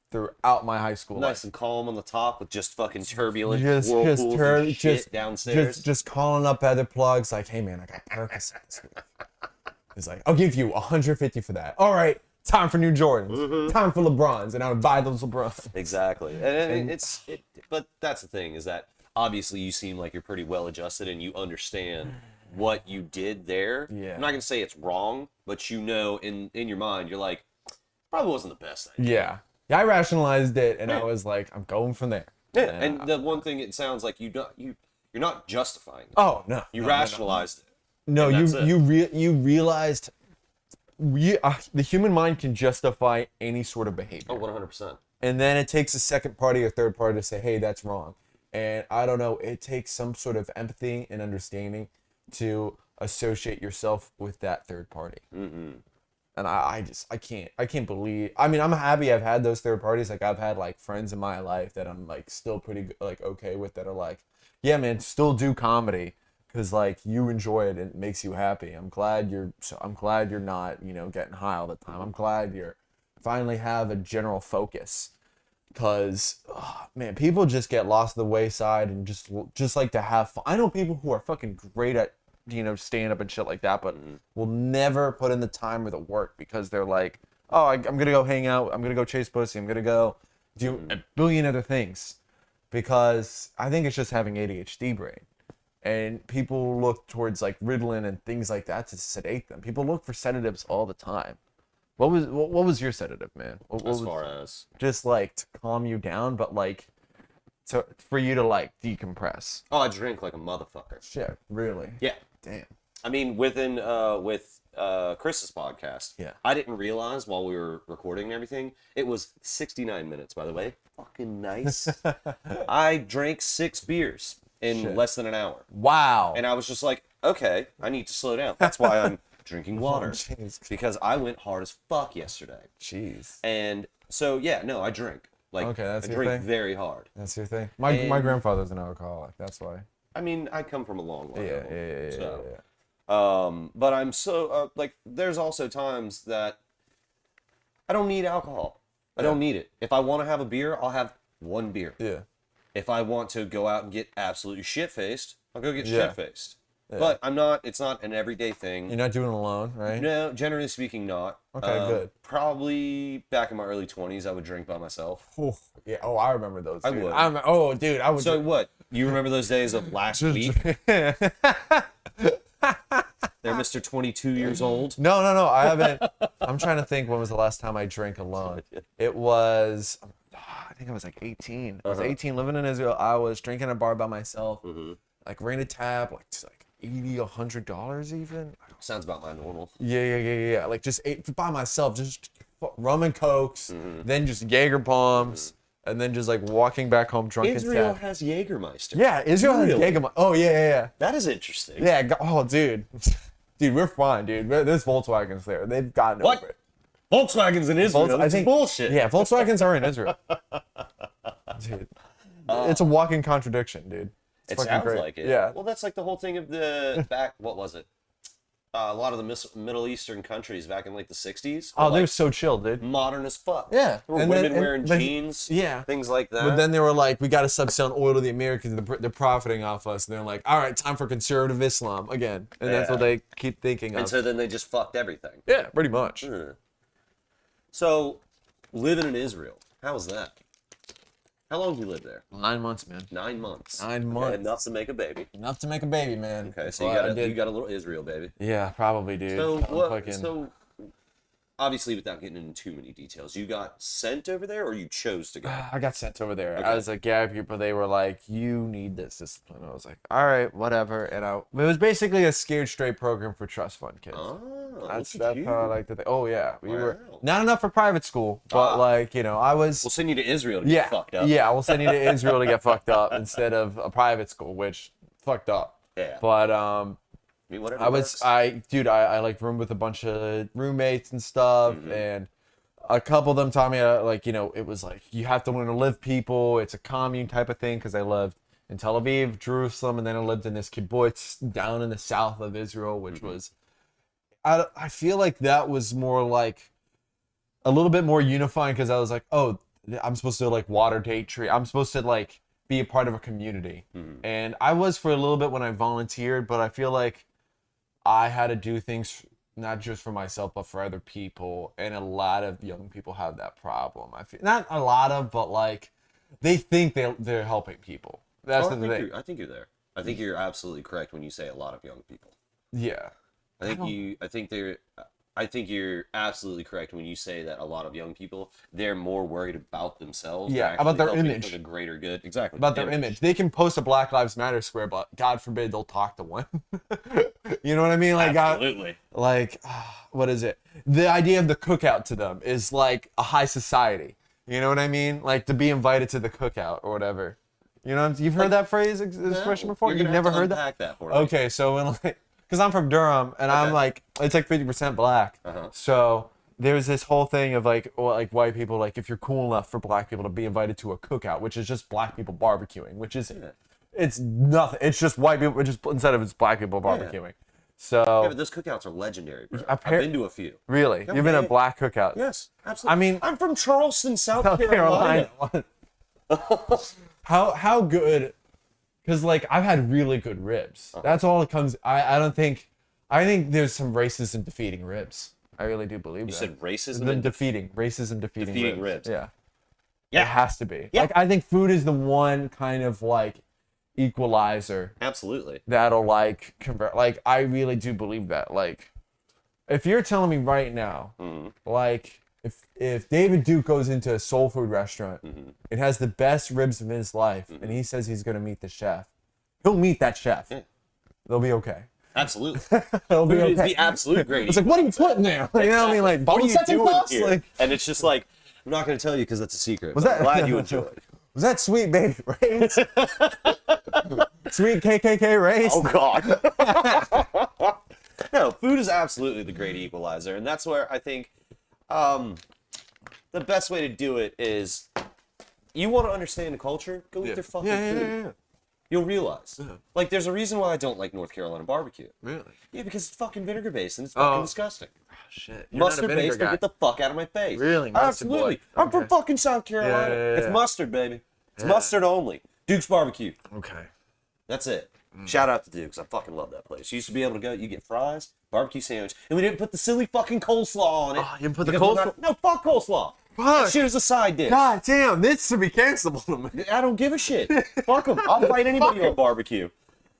throughout my high school life. Nice and calm on the top with just fucking turbulent whirlpools and shit downstairs. Just calling up other plugs like, hey man, I got Percocet this week. He's like, I'll give you 150 for that. All right, time for new Jordans. Mm-hmm. Time for LeBrons, and I would buy those LeBrons. Exactly. And but that's the thing, is that obviously you seem like you're pretty well adjusted and you understand what you did there. Yeah. I'm not gonna say it's wrong, but you know in your mind you're like, probably wasn't the best idea. Yeah, I rationalized it, and I was like, I'm going from there. Yeah. And the one thing, it sounds like you're not justifying it. Oh no, You no, rationalized it. No, and that's it. you realized the human mind can justify any sort of behavior. Oh, 100%. And then it takes a second party or third party to say, hey, that's wrong. And I don't know, it takes some sort of empathy and understanding to associate yourself with that third party. Mm-hmm. And I can't believe, I mean, I'm happy I've had those third parties. Like, I've had like friends in my life that I'm like still pretty like okay with, that are like, yeah man, still do comedy because like you enjoy it and it makes you happy. I'm glad you're not, getting high all the time. I'm glad you're finally have a general focus, because man, people just get lost in the wayside and just like to have fun. I know people who are fucking great at stand up and shit like that, but will never put in the time or the work because they're like, oh, I'm gonna go hang out, I'm gonna go chase pussy, I'm gonna go do a billion other things, because I think it's just having ADHD brain. And people look towards like Ritalin and things like that to sedate them. People look for sedatives all the time. What was your sedative, man? As far as just like to calm you down, but like for you to like decompress. I drink like a motherfucker. Shit, really? Yeah. Damn. I mean, with Chris's podcast, Yeah. I didn't realize while we were recording and everything, it was 69 minutes, by the way. Fucking nice. I drank 6 beers in less than an hour. Wow. And I was just like, okay, I need to slow down. That's why I'm drinking water. Jeez. Because I went hard as fuck yesterday. Jeez. And so, yeah, no, I drink. Like, Okay, that's I your drink thing? very hard. That's your thing. My grandfather's an alcoholic. That's why. I mean, I come from a long line. Yeah. So, but I'm so like, there's also times that I don't need alcohol. I don't need it. If I want to have a beer, I'll have 1 beer. Yeah. If I want to go out and get absolutely shit-faced, I'll go get Yeah. shit-faced. But I'm not. It's not an everyday thing. You're not doing it alone, right? No, generally speaking, not. Okay, good. Probably back in my early 20s, I would drink by myself. Ooh, yeah. Oh, I remember those. I dude. would. I would. So what? You remember those days of last week? They're Mr. 22 years old. No. I haven't. I'm trying to think when was the last time I drank alone. It was, I think I was like 18. I was 18, living in Israel. I was drinking at a bar by myself. Like ran a tab, like $80, $100 even. Sounds about my normal. Yeah. Like just ate by myself, just rum and cokes, then just Jaeger bombs, and then just like walking back home drunk Israel as cat. has Jägermeister. Yeah, Israel has Really? Jaeger. Oh yeah. That is interesting. Yeah. Oh, dude, we're fine, dude. There's Volkswagens there. They've gotten What? over it. Volkswagens in Israel. I think bullshit. Yeah, Volkswagens are in Israel. Dude, it's a walking contradiction, dude. It fucking sounds great. like it. Yeah. Well, that's like the whole thing of the back. What was it? a lot of the Middle Eastern countries back in like the 60s. Oh, were, they're like, so chill, dude. modern as fuck. Yeah. There were And women then- wearing but- jeans. yeah. Things like that. But then they were like, we got to stop selling oil to the Americans. They're profiting off us. And they're like, all right, time for conservative Islam again. And that's what Yeah. they keep thinking of. and so then they just fucked everything. Yeah, pretty much. So, living in Israel, how was that? How long did you live there? 9 months, man. 9 months. 9 Okay, months. enough to make a baby. Enough to make a baby, man. Okay, so Well, you got a little Israel baby. Yeah, probably, dude. So I'm what? fucking- So obviously, without getting into too many details, you got sent over there, or you chose to go? I got sent over there. Okay. I was like, yeah, people, they were like, you need this discipline. I was like, all right, whatever. And it was basically a scared straight program for trust fund kids. Oh, That's look at you. how I like to think. Oh, yeah. We were Wow. not enough for private school, but like, you know, I was. We'll send you to Israel to yeah. get fucked up. Yeah, we'll send you to Israel to get fucked up instead of a private school, which fucked up. Yeah. But I mean, whatever I works. I like roomed with a bunch of roommates and stuff, and a couple of them taught me like, you know, it was like you have to learn to live people. It's a commune type of thing because I lived in Tel Aviv, Jerusalem, and then I lived in this kibbutz down in the south of Israel, which was I feel like that was more like a little bit more unifying because I was like, oh, I'm supposed to like water date tree. I'm supposed to like be a part of a community, and I was for a little bit when I volunteered, but I feel like I had to do things not just for myself but for other people, and a lot of young people have that problem. I feel not a lot of, but like they think they're helping people. That's Oh, the thing. I think you're there. I think you're absolutely correct when you say a lot of young people. Yeah. I think you're absolutely correct when you say that a lot of young people, they're more worried about themselves. Yeah, than about their actually helping image. for the greater good. Exactly. About their image. They can post a Black Lives Matter square, but God forbid they'll talk to one. You know what I mean? Like, Absolutely. What is it? The idea of the cookout to them is like a high society. You know what I mean? Like to be invited to the cookout or whatever. You know, you've heard that phrase, expression before? You're You've gonna have never to heard that? unpack that for me. Okay, so when like, because I'm from Durham and I'm Okay. like, it's like 50% black. So there's this whole thing of like, well, like white people, like if you're cool enough for black people to be invited to a cookout, which is just black people barbecuing, which is, it's nothing. It's just white people, just instead of it's black people barbecuing. So Yeah, but those cookouts are legendary, bro. I've been to a few. really, you've been yeah. at black cookouts. Yes, absolutely. I mean, I'm from Charleston, South South Carolina. Carolina. How good? Because like I've had really good ribs. That's all it comes. I think there's some racism defeating ribs. I really do believe You that. said racism. The and racism defeating Defeating ribs. ribs. Yeah. Yeah. It has to be. Yeah. Like I think food is the one kind of like equalizer Absolutely. that'll like convert. Like I really do believe that. Like if you're telling me right now, like if David Duke goes into a soul food restaurant, it has the best ribs of his life, and he says he's gonna meet the chef, he'll meet that chef. Yeah. They'll be okay. Absolutely. They'll be Food is okay. the absolute great. It's like, what are you putting there? You know what I mean? Like, what are bone you second doing sauce? here? Like, And it's just like, I'm not going to tell you because that's a secret. Was but that- I'm glad you enjoyed. was that sweet baby Ray's? Sweet KKK Ray's? Oh God. No, food is absolutely the great equalizer, and that's where I think the best way to do it is you want to understand the culture, go eat their fucking food. You'll realize. Like, there's a reason why I don't like North Carolina barbecue. Really? Yeah, because it's fucking vinegar based and it's fucking disgusting. Shit. You're not a Mustard vinegar based, guy. get the fuck out of my face. Really? Mustard Absolutely. boy. I'm from Okay. fucking South Carolina. Yeah. It's mustard, baby. It's mustard only. Duke's Barbecue. Okay. That's it. Shout out to Duke's. I fucking love that place. You used to be able to go, you get fries, barbecue sandwich, and we didn't put the silly fucking coleslaw on it. Oh, you didn't put the because we're coleslaw? not- No, fuck coleslaw. Fuck. That shit is a side dish. God damn, this should be cancelable to me. I don't give a shit. Fuck them. I'll fight anybody on barbecue.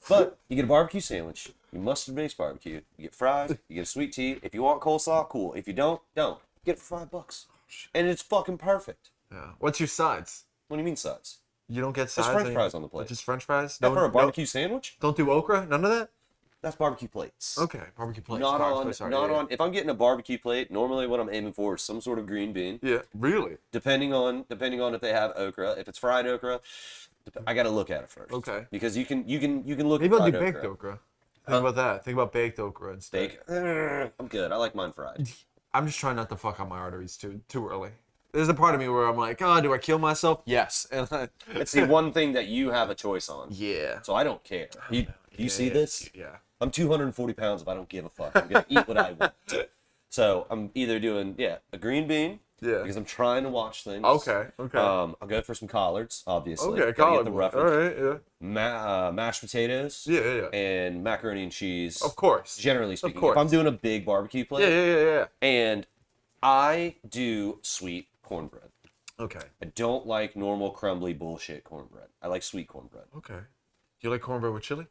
But you get a barbecue sandwich, you mustard-based barbecue, you get fries, you get a sweet tea. If you want coleslaw, cool. If you don't, don't. Get it for $5. And it's fucking perfect. Yeah. What's your sides? What do you mean sides? You don't get There's sides? french fries on the plate. Just french fries? Not for a barbecue sandwich? Don't do okra? None of that? That's barbecue plates. Okay, barbecue plates. Not Carbs, on, sorry, not yeah. on. If I'm getting a barbecue plate, normally what I'm aiming for is some sort of green bean. Yeah, really? Depending on if they have okra. If it's fried okra, I gotta look at it first. Okay. Because you can look Maybe at I'll do fried baked okra. Think about that. Think about baked okra instead. Steak. I'm good. I like mine fried. I'm just trying not to fuck up my arteries too early. There's a part of me where I'm like, oh, do I kill myself? Yes. And It's the one thing that you have a choice on. yeah. So I don't care. You see this? Yeah. I'm 240 pounds if I don't give a fuck. I'm going to eat what I want. So I'm either doing, a green bean. Yeah. Because I'm trying to watch things. Okay. I'll go for some collards, obviously. Okay, Gotta collard. get the All roughage. right, yeah. Mashed potatoes. Yeah. And macaroni and cheese. Of course. Generally speaking. Of course. If I'm doing a big barbecue plate. Yeah. And I do sweet cornbread. Okay. I don't like normal crumbly bullshit cornbread. I like sweet cornbread. Okay. You like cornbread with chili?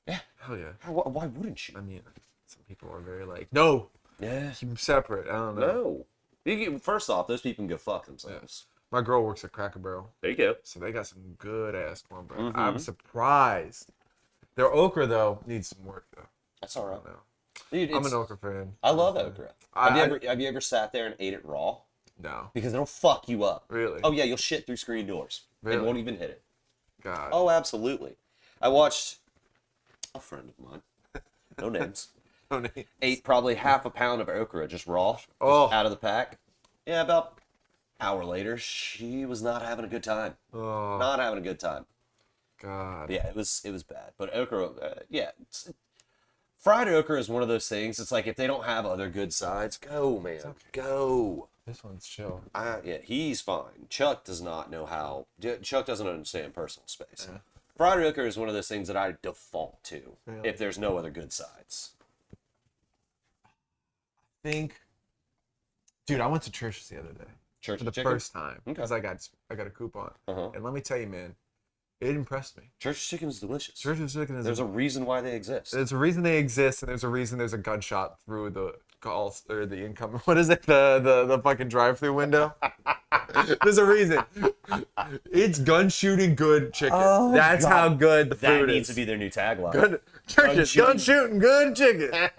Yeah. Hell yeah. Why wouldn't you? I mean, some people are very like, no, Yeah. keep them separate. I don't know. No. First off, those people can go fuck themselves. My girl works at Cracker Barrel, There you go. so they got some good ass cornbread. Mhm. I'm surprised. Their okra though needs some work though. That's all right. No. Dude, I'm an okra fan. I love okra. I- Have you ever sat there and ate it raw? No. Because it'll fuck you up. Really? Oh yeah, you'll shit through screen doors. Really? It won't even hit it. God. Oh, absolutely. I watched a friend of mine, no names, No name. ate probably half a pound of okra just raw, just Oh. out of the pack. Yeah, about an hour later, she was not having a good time. Oh, Not having a good time. God. Yeah, it was bad. But okra, fried okra is one of those things. It's like if they don't have other good sides, go man, go. This one's chill. Yeah, he's fine. Chuck does not know how. Chuck doesn't understand personal space. Fried okra is one of those things that I default to Really? if there's no other good sides. Dude, I went to church the other day Church for the chicken. first time Okay. because I got a coupon, Uh-huh. and let me tell you, man, it impressed me. Church chicken is delicious. Church chicken is. There's a reason why they exist. There's a reason they exist, and there's a reason there's a gunshot through the calls or the income. What is it? The fucking drive-through window. There's a reason. It's gun shooting good chicken. Oh, That's God. how good the That food needs is. to be their new tagline. Good churches, gun shooting good chicken.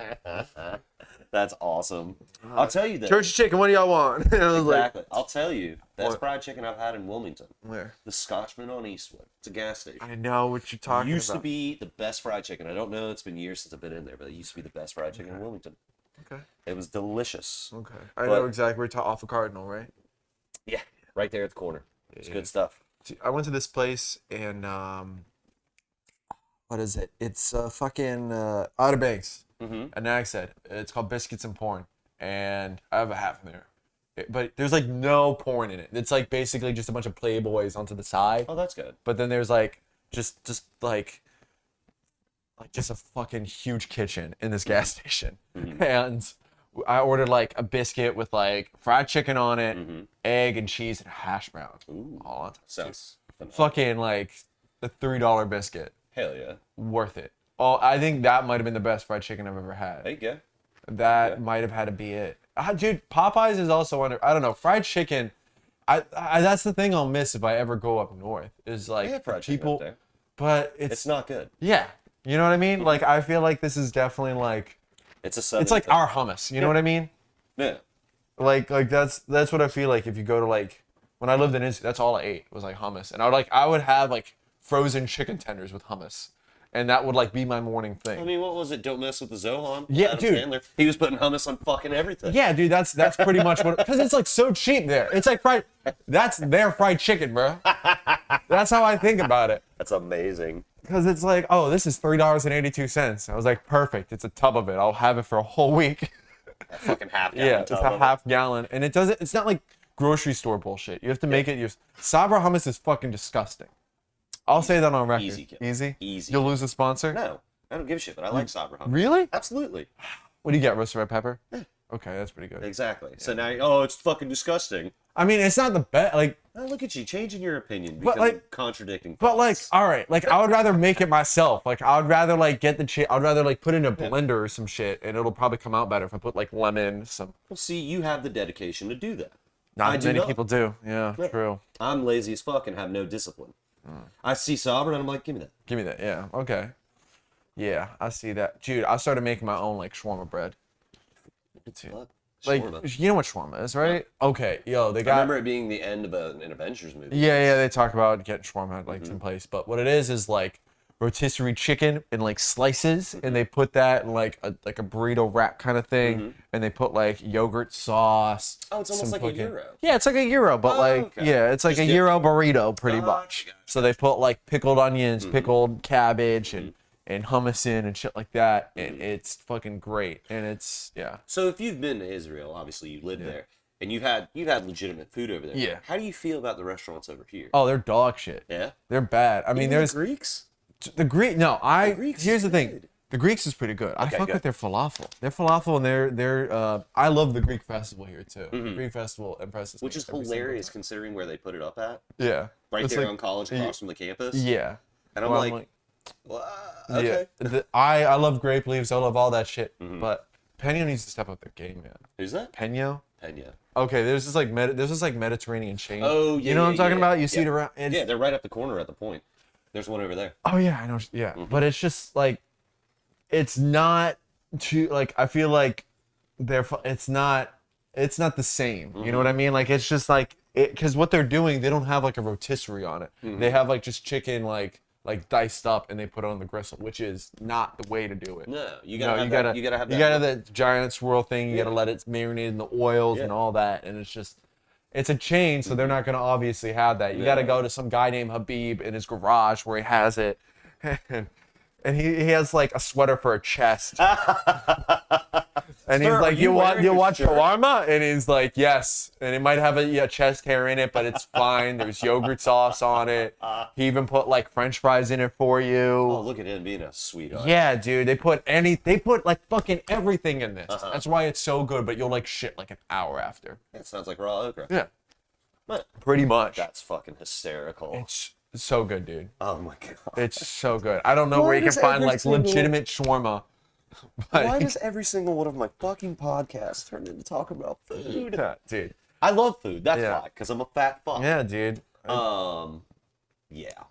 That's awesome. I'll tell you that. Church chicken. What do y'all want? And I was Exactly. I'll tell you. Best What? fried chicken I've had in Wilmington. like, where? The Scotchman on Eastwood. It's a gas station. I know what you're talking Used about. to be the best fried chicken. I don't know. It's been years since I've been in there, but it used to be the best fried chicken in Wilmington. Okay. It was delicious. Okay. I But- know exactly. We're off of Cardinal, right? Yeah, right there at the corner. It's good stuff. I went to this place and what is it? It's fucking Outer Banks. Mm-hmm. And then I said it's called Biscuits and Porn, and I have a half in there, but there's like no porn in it. It's like basically just a bunch of Playboys onto the side. Oh, that's good. But then there's like just like just a fucking huge kitchen in this gas station, and I ordered like a biscuit with like fried chicken on it, egg and cheese and hash browns. Ooh. All on top. Sounds phenomenal. Fucking like a $3 biscuit, Hell yeah. worth it. Oh, I think that might have been the best fried chicken I've ever had. There you go. That might have had to be it. Dude, Popeyes is also under. I don't know, fried chicken. I that's the thing I'll miss if I ever go up north. Is like They have fried chicken people, up there. but It's not good. yeah. You know what I mean? Like I feel like this is definitely like It's a southern it's like thing. our hummus. You know what I mean? Yeah. Like that's what I feel like if you go to like when I lived in Israel, that's all I ate was like hummus, and I would have like frozen chicken tenders with hummus, and that would like be my morning I thing. mean, what was it? Don't mess with the Zohan. Yeah, Adam dude. Sandler. He was putting hummus on fucking everything. Yeah, dude, that's pretty much what because it's like so cheap there. It's like fried. That's their fried chicken, bro. That's how I think about it. That's amazing. Because it's like, oh, this is $3.82. I was like, perfect. It's a tub of it. I'll have it for a whole week. That fucking half gallon Yeah, it's tub a of it. half gallon, and it doesn't. It's not like grocery store bullshit. You have to make it. Sabra hummus is fucking disgusting. I'll say that on record. Easy kill. Easy. Easy. You'll lose a sponsor. No, I don't give a shit, but I like Sabra hummus. Really? Absolutely. What do you get? Roasted red pepper. Okay, that's pretty good. Exactly. So now, oh, it's fucking disgusting. I mean, it's not the best. Like, Oh, look at you changing your opinion, But, becoming like- contradicting. but like, thoughts. all right. Like, I would rather make it myself. Like, I would rather like get the I'd rather like put it in a blender or some shit, and it'll probably come out better if I put like lemon, some. Well, see, you have the dedication to do that. Not I do many not. people do. Yeah, Yeah. true. I'm lazy as fuck and have no discipline. I see Sabra and I'm like, give me that. Give me that. Yeah. Okay. Yeah, I see that, dude. I started making my own like shawarma bread. Fuck. Like, Shawarma. you know what shawarma is, right? Okay, yo, they I got. remember it being the end of an Avengers movie. Yeah, they talk about getting shawarma like Mm-hmm. in place, but what it is like rotisserie chicken in like slices, and they put that in like a burrito wrap kind of thing, and they put like yogurt sauce. Mm-hmm. Oh, it's almost some like a gyro. Yeah, it's like a gyro, but Oh, like okay. yeah, it's like Just a dip- gyro burrito pretty Gotcha, much. gotcha. So they put like pickled onions, pickled cabbage, and hummus in and shit like that, and it's fucking great. And it's So if you've been to Israel, obviously you lived there, and you've had legitimate food over there. Yeah. How do you feel about the restaurants over here? Oh, they're dog shit. Yeah. They're bad. I mean, Even there's the Greeks. the Greek. No, Greeks here's the is thing. good. The Greeks is pretty good. I Okay, fuck good. with their falafel. Their falafel and their I love the Greek festival here too. The Greek festival impresses me. Which is every single hilarious time. considering where they put it up at. Yeah. Right It's there like- on College across from the campus. Yeah. And I'm Well, like, well, okay. Yeah. I love grape leaves. I love all that shit. But Peno needs to step up their game, man. Who's that? Peno. Pena. Okay, there's this like Mediterranean chain. Oh, yeah, You know what yeah, I'm talking yeah. about? You see Yeah. it around. It's, Yeah, they're right up the corner at the point. There's one over there. Oh yeah, I know. Yeah, but it's just like, it's not too like. I feel like it's not the same. You know what I mean? Like it's just like because what they're doing, they don't have like a rotisserie on it. They have like just chicken like diced up and they put it on the gristle, which is not the way to do it. No, you No, gotta have that. You gotta have that. You gotta have that giant swirl thing. You gotta let it marinate in the oils and Yeah. all that, and it's a chain, so they're not gonna obviously have that. You gotta go to some guy named Habib in his garage where he has it, and he has like a sweater for a chest. And he's Sir, like, are you wearing you a want shirt?" shawarma? And he's like, yes. And it might have a chest hair in it, but it's fine. There's yogurt sauce on it. He even put like French fries in it for you. Oh, look at him being a sweetheart. Yeah, dude. They put like fucking everything in this. That's why it's so good, but you'll like shit like an hour after. That sounds like raw okra. Yeah. But Pretty much. that's fucking hysterical. It's so good, dude. Oh my god. It's so good. I don't know Why where you can does find every like single- legitimate shawarma. But Why does every single one of my fucking podcasts turn into talking about food? yeah, dude. I love food. That's Yeah. why, because I'm a fat fuck. Yeah, dude. Yeah.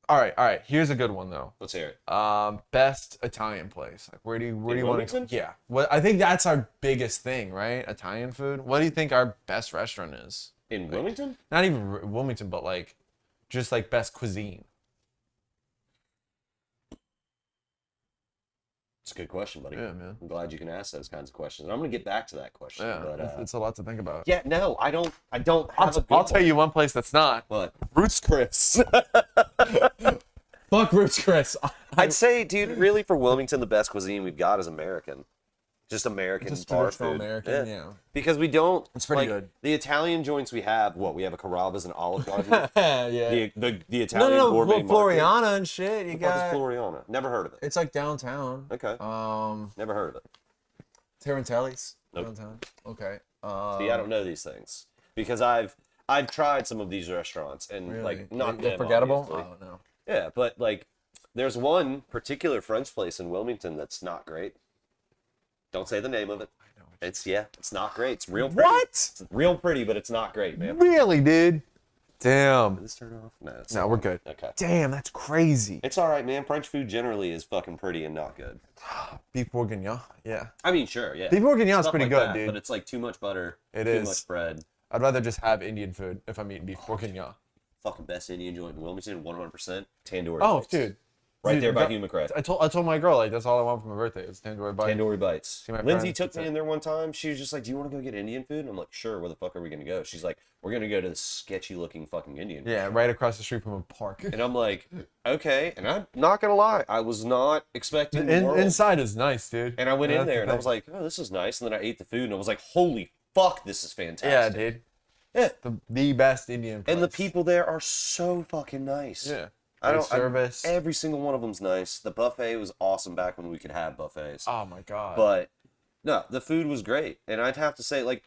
All right. Here's a good one though. Let's hear it. Best Italian place. Like, where do you want to? Wilmington? Yeah. Well, I think that's our biggest thing, right? Italian food. What do you think our best restaurant is? In Wilmington? Not even Wilmington, but like, just like best cuisine. It's a good question, buddy. Yeah, man. I'm glad you can ask those kinds of questions. I'm gonna get back to that question. Yeah, but, it's a lot to think about. yeah, no, I don't have a good I'll tell you one place that's not. What? Roots Chris. Fuck Roots Chris. I'd say, dude, really for Wilmington, the best cuisine we've got is American. Just American Just bar traditional food. American, yeah. Because we don't. It's pretty like, good. The Italian joints we have, we have a Carrabba's and Olive Garden. Yeah. the Italian gourmet market. Floriana and shit. You What is got. Floriana? Never heard of it. It's like downtown. Okay. Never heard of it. Tarantelli's. Nope. Downtown. Okay. See, I don't know these things because I've tried some of these restaurants and Really? like not They're them, forgettable. obviously. Oh no. Yeah, but like there's one particular French place in Wilmington that's not great. Don't say the name of it. It's not great. It's real pretty. What? It's real pretty, but it's not great, man. Really, dude? Damn. Did this turn off? No, it's No, not. we're good. Okay. Damn, that's crazy. It's all right, man. French food generally is fucking pretty and not good. Beef bourguignon. Yeah. I mean, sure, yeah. Beef bourguignon's Stuff pretty like good, that, dude. But it's like too much butter, It too is. much bread. I'd rather just have Indian food if I'm eating beef bourguignon. Fucking best Indian joint in Wilmington, 100%. Tandoori. Oh, bites. dude. Right Dude, there by got- Hugh McRae. I told my girl like that's all I want for my birthday is tandoori bite. Tandoori bites. See my Lindsay friends, took it's me a- in there one time. She was just like, "Do you want to go get Indian food?" And I'm like, "Sure." Where the fuck are we gonna go? She's like, "We're gonna go to this sketchy looking fucking Indian." Yeah, right across the street from a park. And I'm like, "Okay." And I'm not gonna lie, I was not expecting the world. Inside is nice, dude. And I went in That's there the and I thing. was like, "Oh, this is nice." And then I ate the food and I was like, "Holy fuck, this is yeah, fantastic." dude. Yeah. The best Indian place. And the people there are so fucking nice. Yeah. I Great don't. service. Every single one of them's nice. The buffet was awesome back when we could have buffets. Oh my god. But no, the food was great. And I'd have to say, like,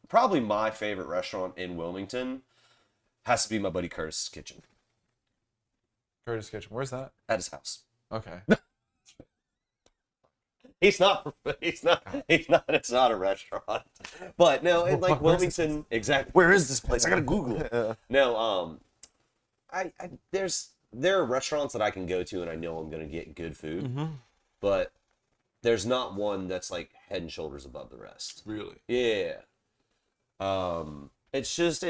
probably my favorite restaurant in Wilmington has to be my buddy Curtis's Kitchen Curtis Kitchen. Where's that? at his house. Okay. It's not it's not a restaurant. But no, in like Where's this Wilmington, exactly. Where is this place? I gotta Google it. No, there are restaurants that I can go to and I know I'm gonna get good food. But there's not one that's like head and shoulders above the rest. Really? Yeah. It's just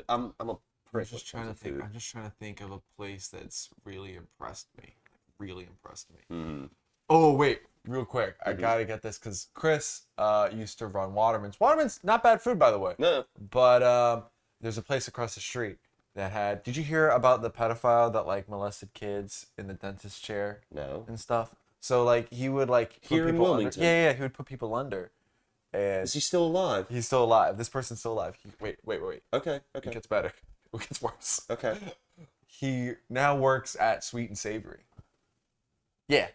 I'm a prick. I'm just trying to think of a place that's really impressed me. Really impressed me. Mm. Oh wait, real quick. I gotta get this because Chris used to run Waterman's. Waterman's not bad food, by the way. No. But there's a place across the street that had. Did you hear about the pedophile that like molested kids in the dentist chair No. and stuff? So like he would like put Here in people under. Wilmington? Yeah, he would put people under. And Is he still alive? he's still alive. This person's still alive. Wait. Okay. It gets better. It gets worse. Okay. He now works at Sweet and Savory. Yeah.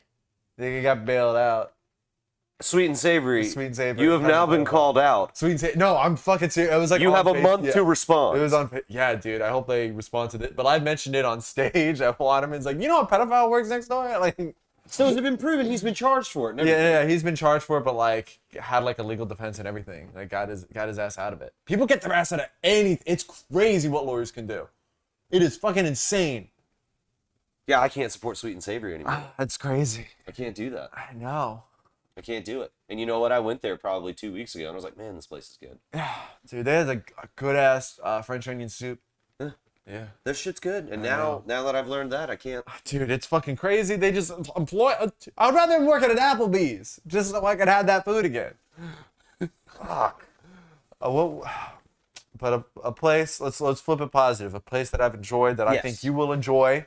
They got bailed out. Sweet and Savory. Sweet and Savory. You have now been called out. Sweet and Savory. No, I'm fucking serious. It was like You on have a month yeah. to respond. It was on. Yeah, dude. I hope they respond to it. But I mentioned it on stage at Waterman's. Like, you know, a pedophile works next door. Like, So has it been proven he's been charged for it? yeah, he's been charged for it, but like had like a legal defense and everything. Like, got his ass out of it. People get their ass out of anything. It's crazy what lawyers can do. It is fucking insane. Yeah, I can't support Sweet and Savory anymore. That's crazy. I can't do that. I know. I can't do it. And you know what? I went there probably 2 weeks ago, and I was like, man, this place is good. Dude, there's a good ass French onion soup. Yeah. This shit's good. And now that I've learned that, I can't. Dude, it's fucking crazy. They just employ. I'd rather work at an Applebee's just so I could have that food again. Fuck. But a place. Let's flip it positive. A place that I've enjoyed that I think you will enjoy.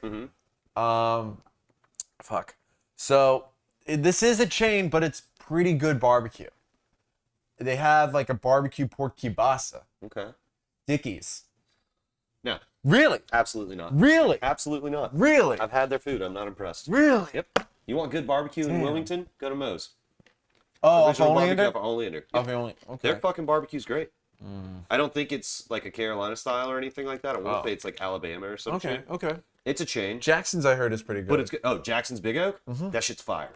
Fuck. So this is a chain, but it's pretty good barbecue. They have like a barbecue pork kielbasa. Okay. Dickies. No. Really? Absolutely not. Really? Absolutely not. Really? I've had their food. I'm not impressed. Really? Yep. You want good barbecue in Wilmington? Go to Moe's. Oh, off Original Oleander? barbecue off Oleander. Off Oleander. Okay. Their fucking barbecue's great. I don't think it's like a Carolina style or anything like that. I want to say it's like Alabama or something. Okay. Okay. It's a chain. Jackson's I heard is pretty good. But it's good. Oh, Jackson's Big Oak? That shit's fire.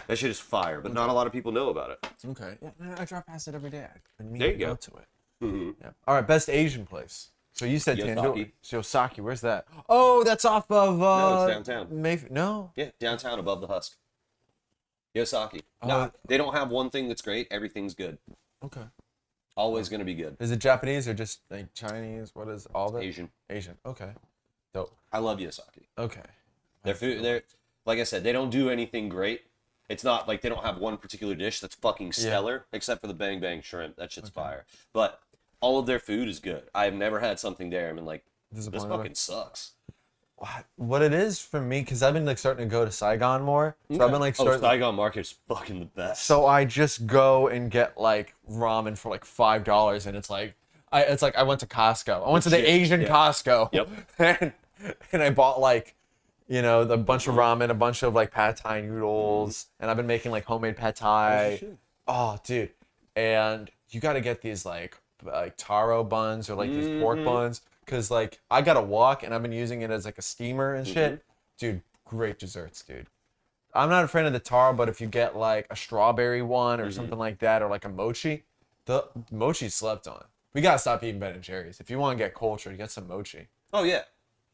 That shit is fire, but not a lot of people know about it. Okay. Yeah, I drive past it every day. I mean, There you go. To it. Yeah. All right. Best Asian place. So you said Yosaki. Tandoori. Yosaki. Where's that? Oh, that's off of. No, it's downtown. No. Yeah, downtown above the Husk. Yosaki. No, they don't have one thing that's great. Everything's good. Okay. Always going to be good. Is it Japanese or just like Chinese? What is all of it? Asian. Asian. Okay. Dope. I love Yosaki. Okay. Their food, they're, like I said, they don't do anything great. It's not like they don't have one particular dish that's fucking stellar, except for the bang bang shrimp. That shit's fire. But all of their food is good. I've never had something there. I mean, like, this fucking sucks. What it is for me, because I've been like starting to go to Saigon more. So I've been like starting. Saigon Market's fucking the best. So I just go and get like ramen for like $5, and it's like I went to Costco. I went to the Asian Costco. Yep. And I bought like, you know, a bunch of ramen, a bunch of like pad thai noodles, and I've been making like homemade pad thai. Oh, dude. And you got to get these like taro buns or like these pork buns, because like I got to walk, and I've been using it as like a steamer and shit. Dude, great desserts, dude. I'm not a fan of the taro, but if you get like a strawberry one or something like that, or like a mochi, the mochi's slept on. We gotta stop eating Ben and Jerry's. If you want to get cultured, get some mochi. Oh, yeah.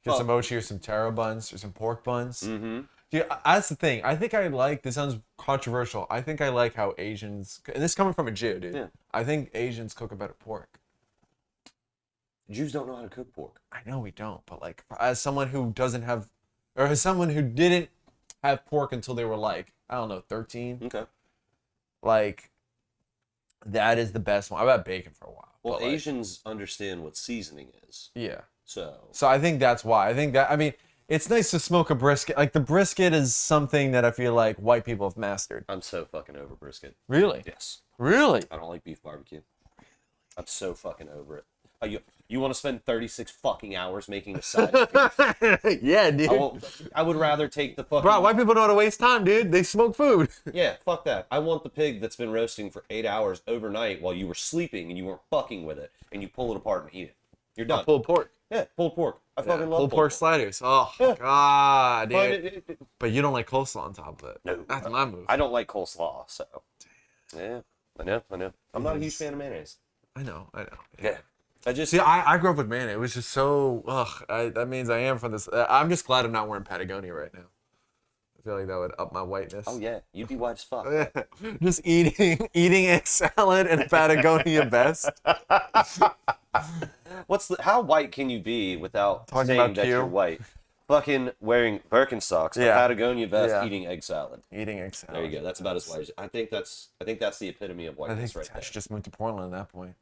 Get some mochi or some taro buns or some pork buns. Dude, that's the thing. I think I like, this sounds controversial, I think I like how Asians, and this is coming from a Jew, dude. Yeah. I think Asians cook a better pork. Jews don't know how to cook pork. I know we don't, but like, as someone who doesn't have, or as someone who didn't have pork until they were like, I don't know, 13. Okay. Like, that is the best one. I've had bacon for a while. Well, but, like, Asians understand what seasoning is. Yeah. So I think that's why. I think that, I mean, it's nice to smoke a brisket. Like, the brisket is something that I feel like white people have mastered. I'm so fucking over brisket. Really? Yes. Really? I don't like beef barbecue. I'm so fucking over it. You want to spend 36 fucking hours making a side of beef? Yeah, dude. I would rather take the fucking... Bro, white people know how to waste time, dude. They smoke food. Yeah, fuck that. I want the pig that's been roasting for 8 hours overnight while you were sleeping and you weren't fucking with it, and you pull it apart and eat it. You're done. Pulled pork. Yeah, pulled pork. I fucking love pulled pork sliders. Oh, God, dude. But But you don't like coleslaw on top of it. No. That's my move. I don't like coleslaw, so... Yeah, I know. I'm not a huge fan of mayonnaise. I know. Yeah. I just... See, I grew up with mayonnaise. It was just so... that means I am from this... I'm just glad I'm not wearing Patagonia right now. I feel like that would up my whiteness. Oh, yeah. You'd be white as fuck. Just eating egg salad and a Patagonia vest. How white can you be without Talking saying about that Q? you're white? Fucking wearing Birkenstocks, a Patagonia vest, eating egg salad. Eating egg salad. There you go. That's about as white as... I think that's the epitome of I whiteness think right I there. should just move to Portland at that point.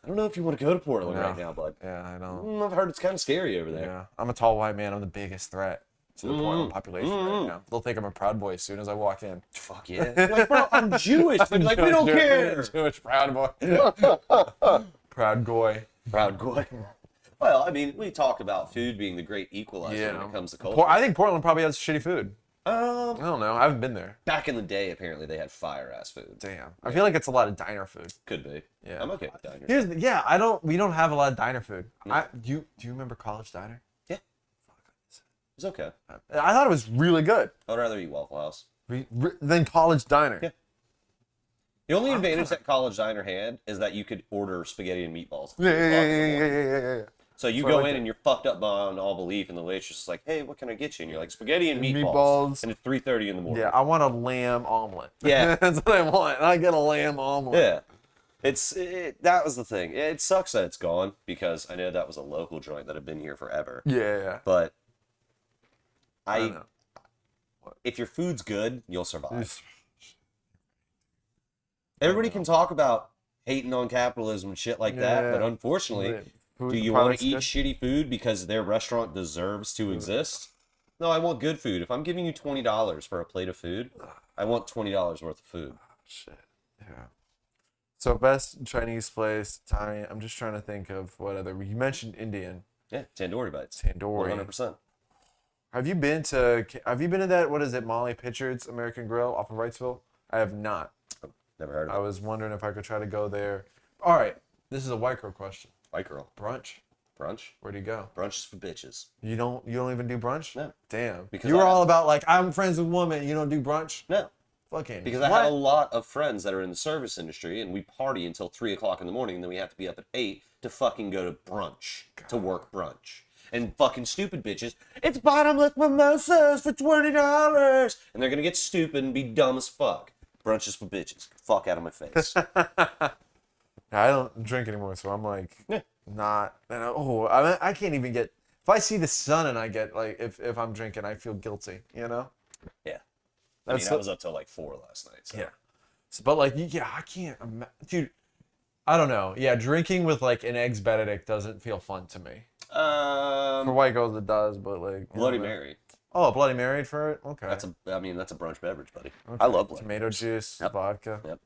I don't know if you want to go to Portland right now, bud. Yeah, I know. I've heard it's kind of scary over there. Yeah, I'm a tall white man. I'm the biggest threat to the Portland population right now. They'll think I'm a Proud Boy as soon as I walk in. Fuck yeah. You're like, bro, I'm Jewish. They're like, we don't care. Jewish Proud Boy. Proud Goy. Proud Goy. Well, I mean, we talk about food being the great equalizer when it comes to culture. I think Portland probably has shitty food. I don't know. I haven't been there. Back in the day, apparently, they had fire-ass food. Damn. I feel like it's a lot of diner food. Could be. Yeah. I'm okay with diner. We don't have a lot of diner food. No. Do you remember College Diner? Yeah. It was okay. I thought it was really good. I'd rather eat Waffle House. Than College Diner. Yeah. The only advantage that College Diner had is that you could order spaghetti and meatballs. Yeah. So you go in and you're fucked up beyond all belief, and the waitress is like, "Hey, what can I get you?" And you're like, "Spaghetti and meatballs." And it's 3:30 in the morning. Yeah, I want a lamb omelet. Yeah, that's what I want. I get a lamb omelet. Yeah, that was the thing. It sucks that it's gone because I know that was a local joint that had been here forever. Yeah. But if your food's good, you'll survive. Everybody can talk about hating on capitalism and shit like that, but unfortunately. Do you want to eat shitty food because their restaurant deserves to exist? No, I want good food. If I'm giving you $20 for a plate of food, I want $20 worth of food. Shit. Yeah. So best Chinese place, Italian. I'm just trying to think of what other. You mentioned Indian. Yeah, tandoori bites. Tandoori. 100%. Have you been to that? What is it? Molly Pitchard's American Grill off of Wrightsville? I have not. Never heard of it. I was wondering if I could try to go there. All right. This is a white girl question. White girl. Brunch. Where do you go? Brunch is for bitches. You don't even do brunch? No. Damn. Because you were all about like I'm friends with women. You don't do brunch? No. Fucking. Because I have a lot of friends that are in the service industry, and we party until 3:00 in the morning, and then we have to be up at 8 to fucking go to brunch, to work brunch. And fucking stupid bitches, it's bottomless mimosas for $20, and they're gonna get stupid and be dumb as fuck. Brunch is for bitches. Fuck out of my face. I don't drink anymore, so I'm like not. And I can't even get. If I see the sun and I get like, if I'm drinking, I feel guilty. You know. Yeah. I was up till like 4 last night. So. Yeah. So, but like, I can't, dude. I don't know. Yeah, drinking with like an eggs Benedict doesn't feel fun to me. For white girls, it does, but like Bloody Mary. Oh, Bloody Mary for it. Okay. That's a brunch beverage, buddy. Okay. I love Bloody tomato juice, Yep. vodka. Yep.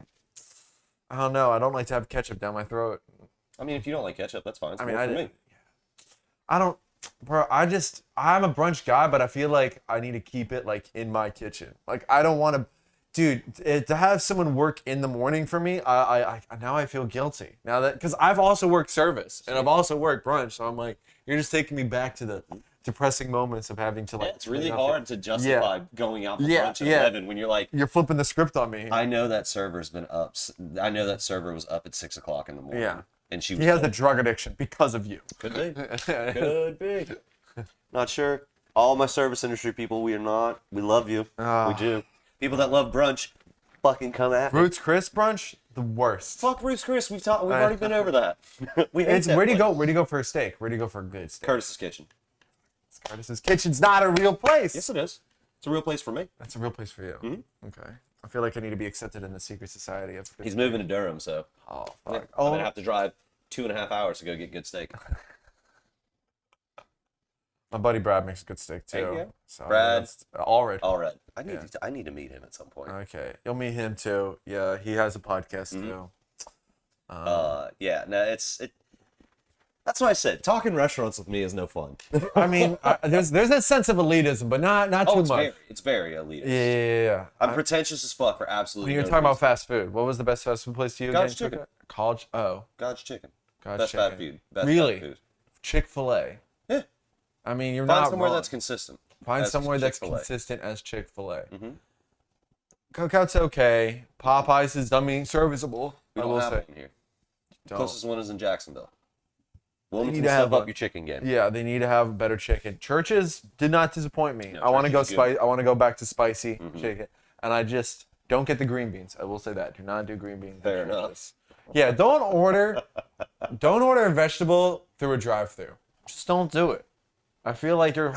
I don't know. I don't like to have ketchup down my throat. I mean, if you don't like ketchup, that's fine. It's I mean, for me. I don't, bro. I'm a brunch guy, but I feel like I need to keep it like in my kitchen. Like I don't want to, dude. To have someone work in the morning for me, I now I feel guilty now that because I've also worked service and I've also worked brunch, so I'm like, you're just taking me back to the depressing moments of having to like. It's really hard to justify going out for brunch at 11 when you're like. You're flipping the script on me. I know that server's been up. I know that server was up at 6:00 in the morning. Yeah. And he has a drug addiction because of you. Could be. Could be. Not sure. All my service industry people, we are not. We love you. We do. People that love brunch, fucking come at me. Roots Chris brunch, the worst. Fuck Roots Chris. We've already been over that. We hate that where do you go? Where do you go for a steak? Where do you go for a good steak? Curtis's Kitchen. Curtis's Kitchen's not a real place. Yes, it is. It's a real place for me. That's a real place for you. Mm-hmm. Okay. I feel like I need to be accepted in the secret society of. He's moving to Durham, so. Oh Yeah, fuck. I'm gonna have to drive 2.5 hours to go get good steak. My buddy Brad makes a good steak too. Hey, yeah. So Brad. Allred. Allred. I need to meet him at some point. Okay, you'll meet him too. Yeah, he has a podcast too. Yeah. No, that's what I said. Talking restaurants with me is no fun. I mean, there's a sense of elitism, but not too much. It's very elitist. Yeah. I'm pretentious as fuck for absolutely. When you're no talking reason. about fast food, what was the best fast food place to you? God's again? Chicken. College. Oh. God's Chicken. God's Best Chicken. fast food. Best Really? fast food. Chick-fil-A. Yeah. I mean, you're Find not somewhere wrong. that's consistent. Find as somewhere that's Chick-fil-A. consistent as Chick-fil-A. Mm-hmm. Cookout's okay. Popeyes is, serviceable. We I don't will have say. one here. Don't. Closest one is in Jacksonville. Wilmington, need to have step up one. your chicken game. Yeah, they need to have better chicken. Churches did not disappoint me. No, I want to go Church's good. I want to go back to spicy Mm-hmm. chicken, and I just don't get the green beans. I will say that. Do not do green beans. at Fair Church's. enough. Yeah, don't order a vegetable through a drive-through. Just don't do it. I feel like you're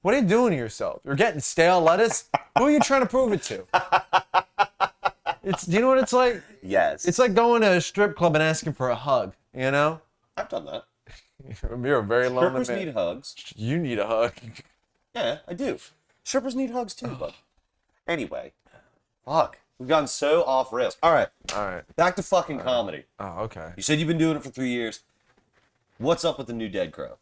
what are you doing to yourself? You're getting stale lettuce. Who are you trying to prove it to? Do you know what it's like? Yes. It's like going to a strip club and asking for a hug, you know? I've done that. You're a very lonely Strippers man. need hugs. You need a hug. Yeah, I do. Strippers need hugs too, bud. Anyway. Fuck. We've gotten so off rails. All right. Back to fucking comedy. Oh, okay. You said you've been doing it for 3 years. What's up with the new Dead Crow?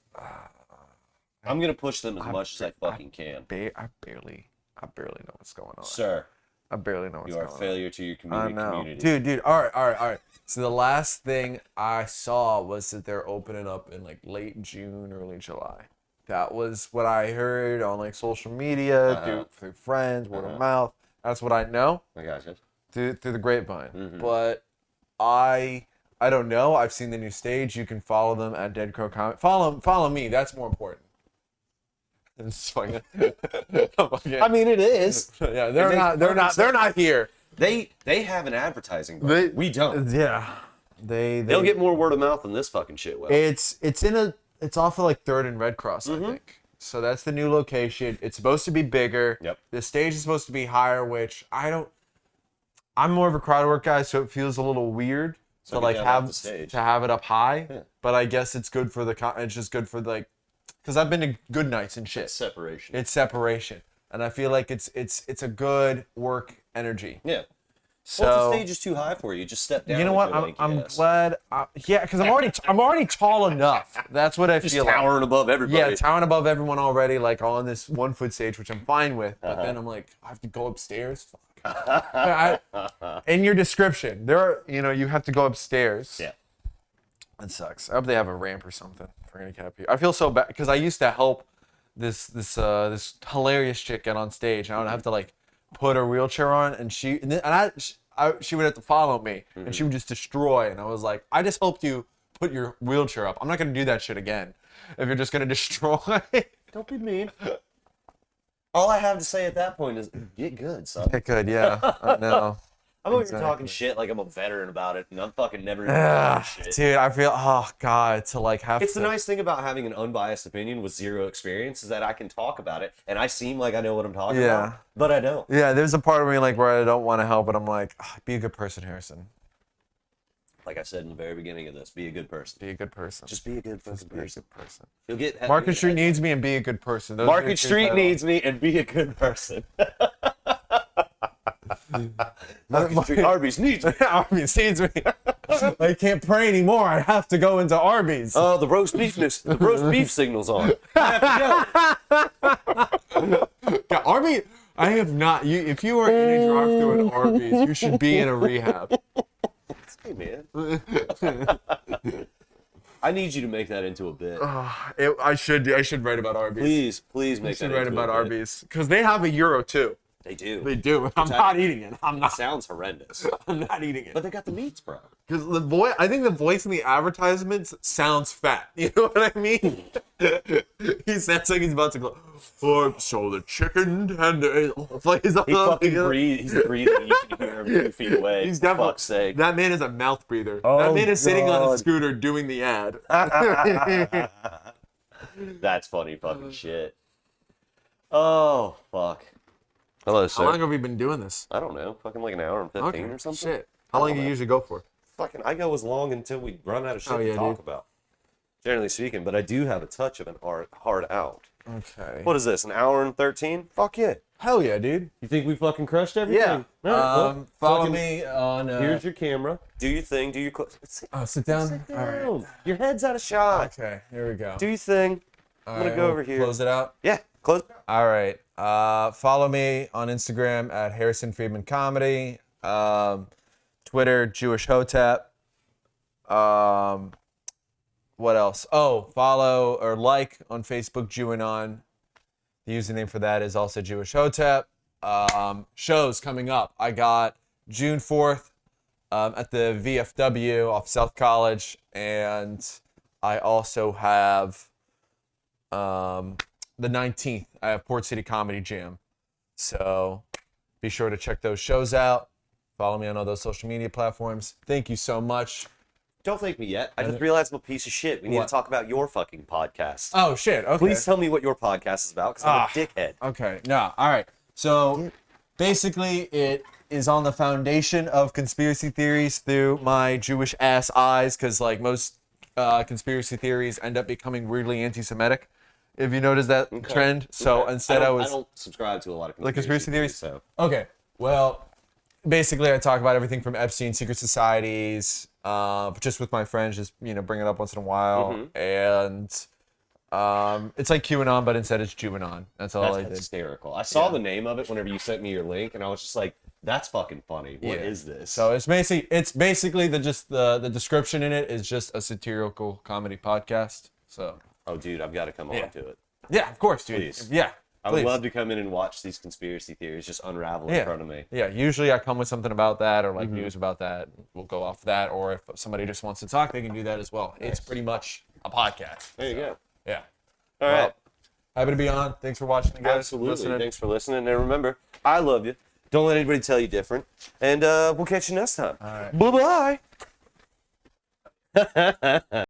I'm going to push them as much as I fucking can. I barely know what's going on. Sir, I barely know what's you going are a on. failure to your I know. community. Dude. All right. So the last thing I saw was that they're opening up in like late June, early July. That was what I heard on like social media, through friends, word of mouth. That's what I know. I gotcha. Through the grapevine. But I don't know. I've seen the new stage. You can follow them at Dead Crow Comic. Follow me. That's more important. It's fucking. I mean, it is. Yeah, they're not here. They have an advertising budget. We don't. Yeah. They'll get more word of mouth than this fucking shit will. It's off of like 3rd and Red Cross, I think. So that's the new location. It's supposed to be bigger. Yep. The stage is supposed to be higher, which I'm more of a crowd work guy, so it feels a little weird to like have it up high. Yeah. But I guess it's good for it's just good for like, because I've been to good nights and shit. It's separation, and I feel like it's a good work energy. Yeah. So well, if the stage is too high for you, just step down. You know what? I'm glad. Yeah, because I'm already tall enough. That's what I feel like. Towering above everybody. Yeah, towering above everyone already, like on this 1 foot stage, which I'm fine with. But then I'm like, I have to go upstairs. Fuck. In your description, you have to go upstairs. Yeah. That sucks. I hope they have a ramp or something for handicap people. I feel so bad because I used to help this hilarious chick get on stage. And I would have to like put her wheelchair on, and she would have to follow me, and she would just destroy. And I was like, I just helped you put your wheelchair up. I'm not gonna do that shit again. If you're just gonna destroy. Don't be mean. All I have to say at that point is get good, son. Get good, yeah. I know. I'm over here talking shit like I'm a veteran about it, and I'm fucking never even done shit. Dude, I feel, oh god, to like have. It's the nice thing about having an unbiased opinion with zero experience is that I can talk about it, and I seem like I know what I'm talking about, but I don't. Yeah, there's a part of me like where I don't want to help, but I'm like, be a good person, Harrison. Like I said in the very beginning of this, be a good person. Be a good person. Just be a good person. Be a good person. You'll get Market Street needs me and be a good person. Market Street needs me and be a good person. Market Street Arby's needs me. Arby's needs me. I can't pray anymore. I have to go into Arby's. Oh, the roast beef signal's on. I have to go. God, Arby, I have not. If you are in a drive-thru at Arby's, you should be in a rehab. Hey, man. I need you to make that into a bit. I should write about Arby's. Please make that into a bit. I should write about Arby's. Because they have a Euro, too. They do. They do. I'm not eating it. I'm not. It sounds horrendous. I'm not eating it. But they got the meats, bro. Because I think the voice in the advertisements sounds fat. You know what I mean? He sounds like he's about to go, so the chicken tender. Like he's breathes. He's breathing. You can hear him 2 feet away. He's definitely. Fuck's sake. That man is a mouth breather. Oh, that man is sitting on a scooter doing the ad. That's funny fucking shit. Oh, fuck. Hello, sir. How long have we been doing this? I don't know. Fucking like an hour and 15 or something. Shit. How long do you usually go for? Fucking, I go as long until we run out of shit to talk about. Generally speaking, but I do have a touch of an hard out. Okay. What is this, an hour and 13? Fuck yeah. Hell yeah, dude. You think we fucking crushed everything? Yeah. Follow me on... Here's your camera. Do your thing. Do your... sit down. Sit down. All right. Your head's out of shot. Okay, here we go. Do your thing. I'm going to go over here. Close it out? Yeah, close it out. All right. Follow me on Instagram at Harrison Friedman Comedy. Twitter, Jewish Hotep. What else? Oh, follow or like on Facebook, Jew Anon. The username for that is also Jewish Hotep. Shows coming up. I got June 4th at the VFW off South College, and I also have the 19th. I have Port City Comedy Jam. So be sure to check those shows out. Follow me on all those social media platforms. Thank you so much. Don't thank me yet. I just realized I'm a piece of shit. We need to talk about your fucking podcast. Oh, shit. Okay. Please tell me what your podcast is about, because I'm a dickhead. Okay. No. All right. So basically, is on the foundation of conspiracy theories through my Jewish ass eyes, because like most conspiracy theories end up becoming weirdly anti-Semitic. If you notice that trend, so instead I don't subscribe to a lot of conspiracy theories. So Okay, well, basically I talk about everything from Epstein, secret societies, just with my friends, just bring it up once in a while, and it's like QAnon, but instead it's Jew Anon. That's all I did. That's hysterical. I saw the name of it whenever you sent me your link, and I was just like, "That's fucking funny. What is this?" So it's basically the description in it is just a satirical comedy podcast. So. Oh, dude, I've got to come on to it. Yeah, of course, dude. Please. Yeah. I would love to come in and watch these conspiracy theories just unravel in front of me. Yeah, usually I come with something about that or like news about that. We'll go off that, or if somebody just wants to talk, they can do that as well. Nice. It's pretty much a podcast. There you go. Yeah. All right. Happy to be on. Thanks for watching, guys. Absolutely. Listening. Thanks for listening. And remember, I love you. Don't let anybody tell you different. And we'll catch you next time. All right. Bye-bye.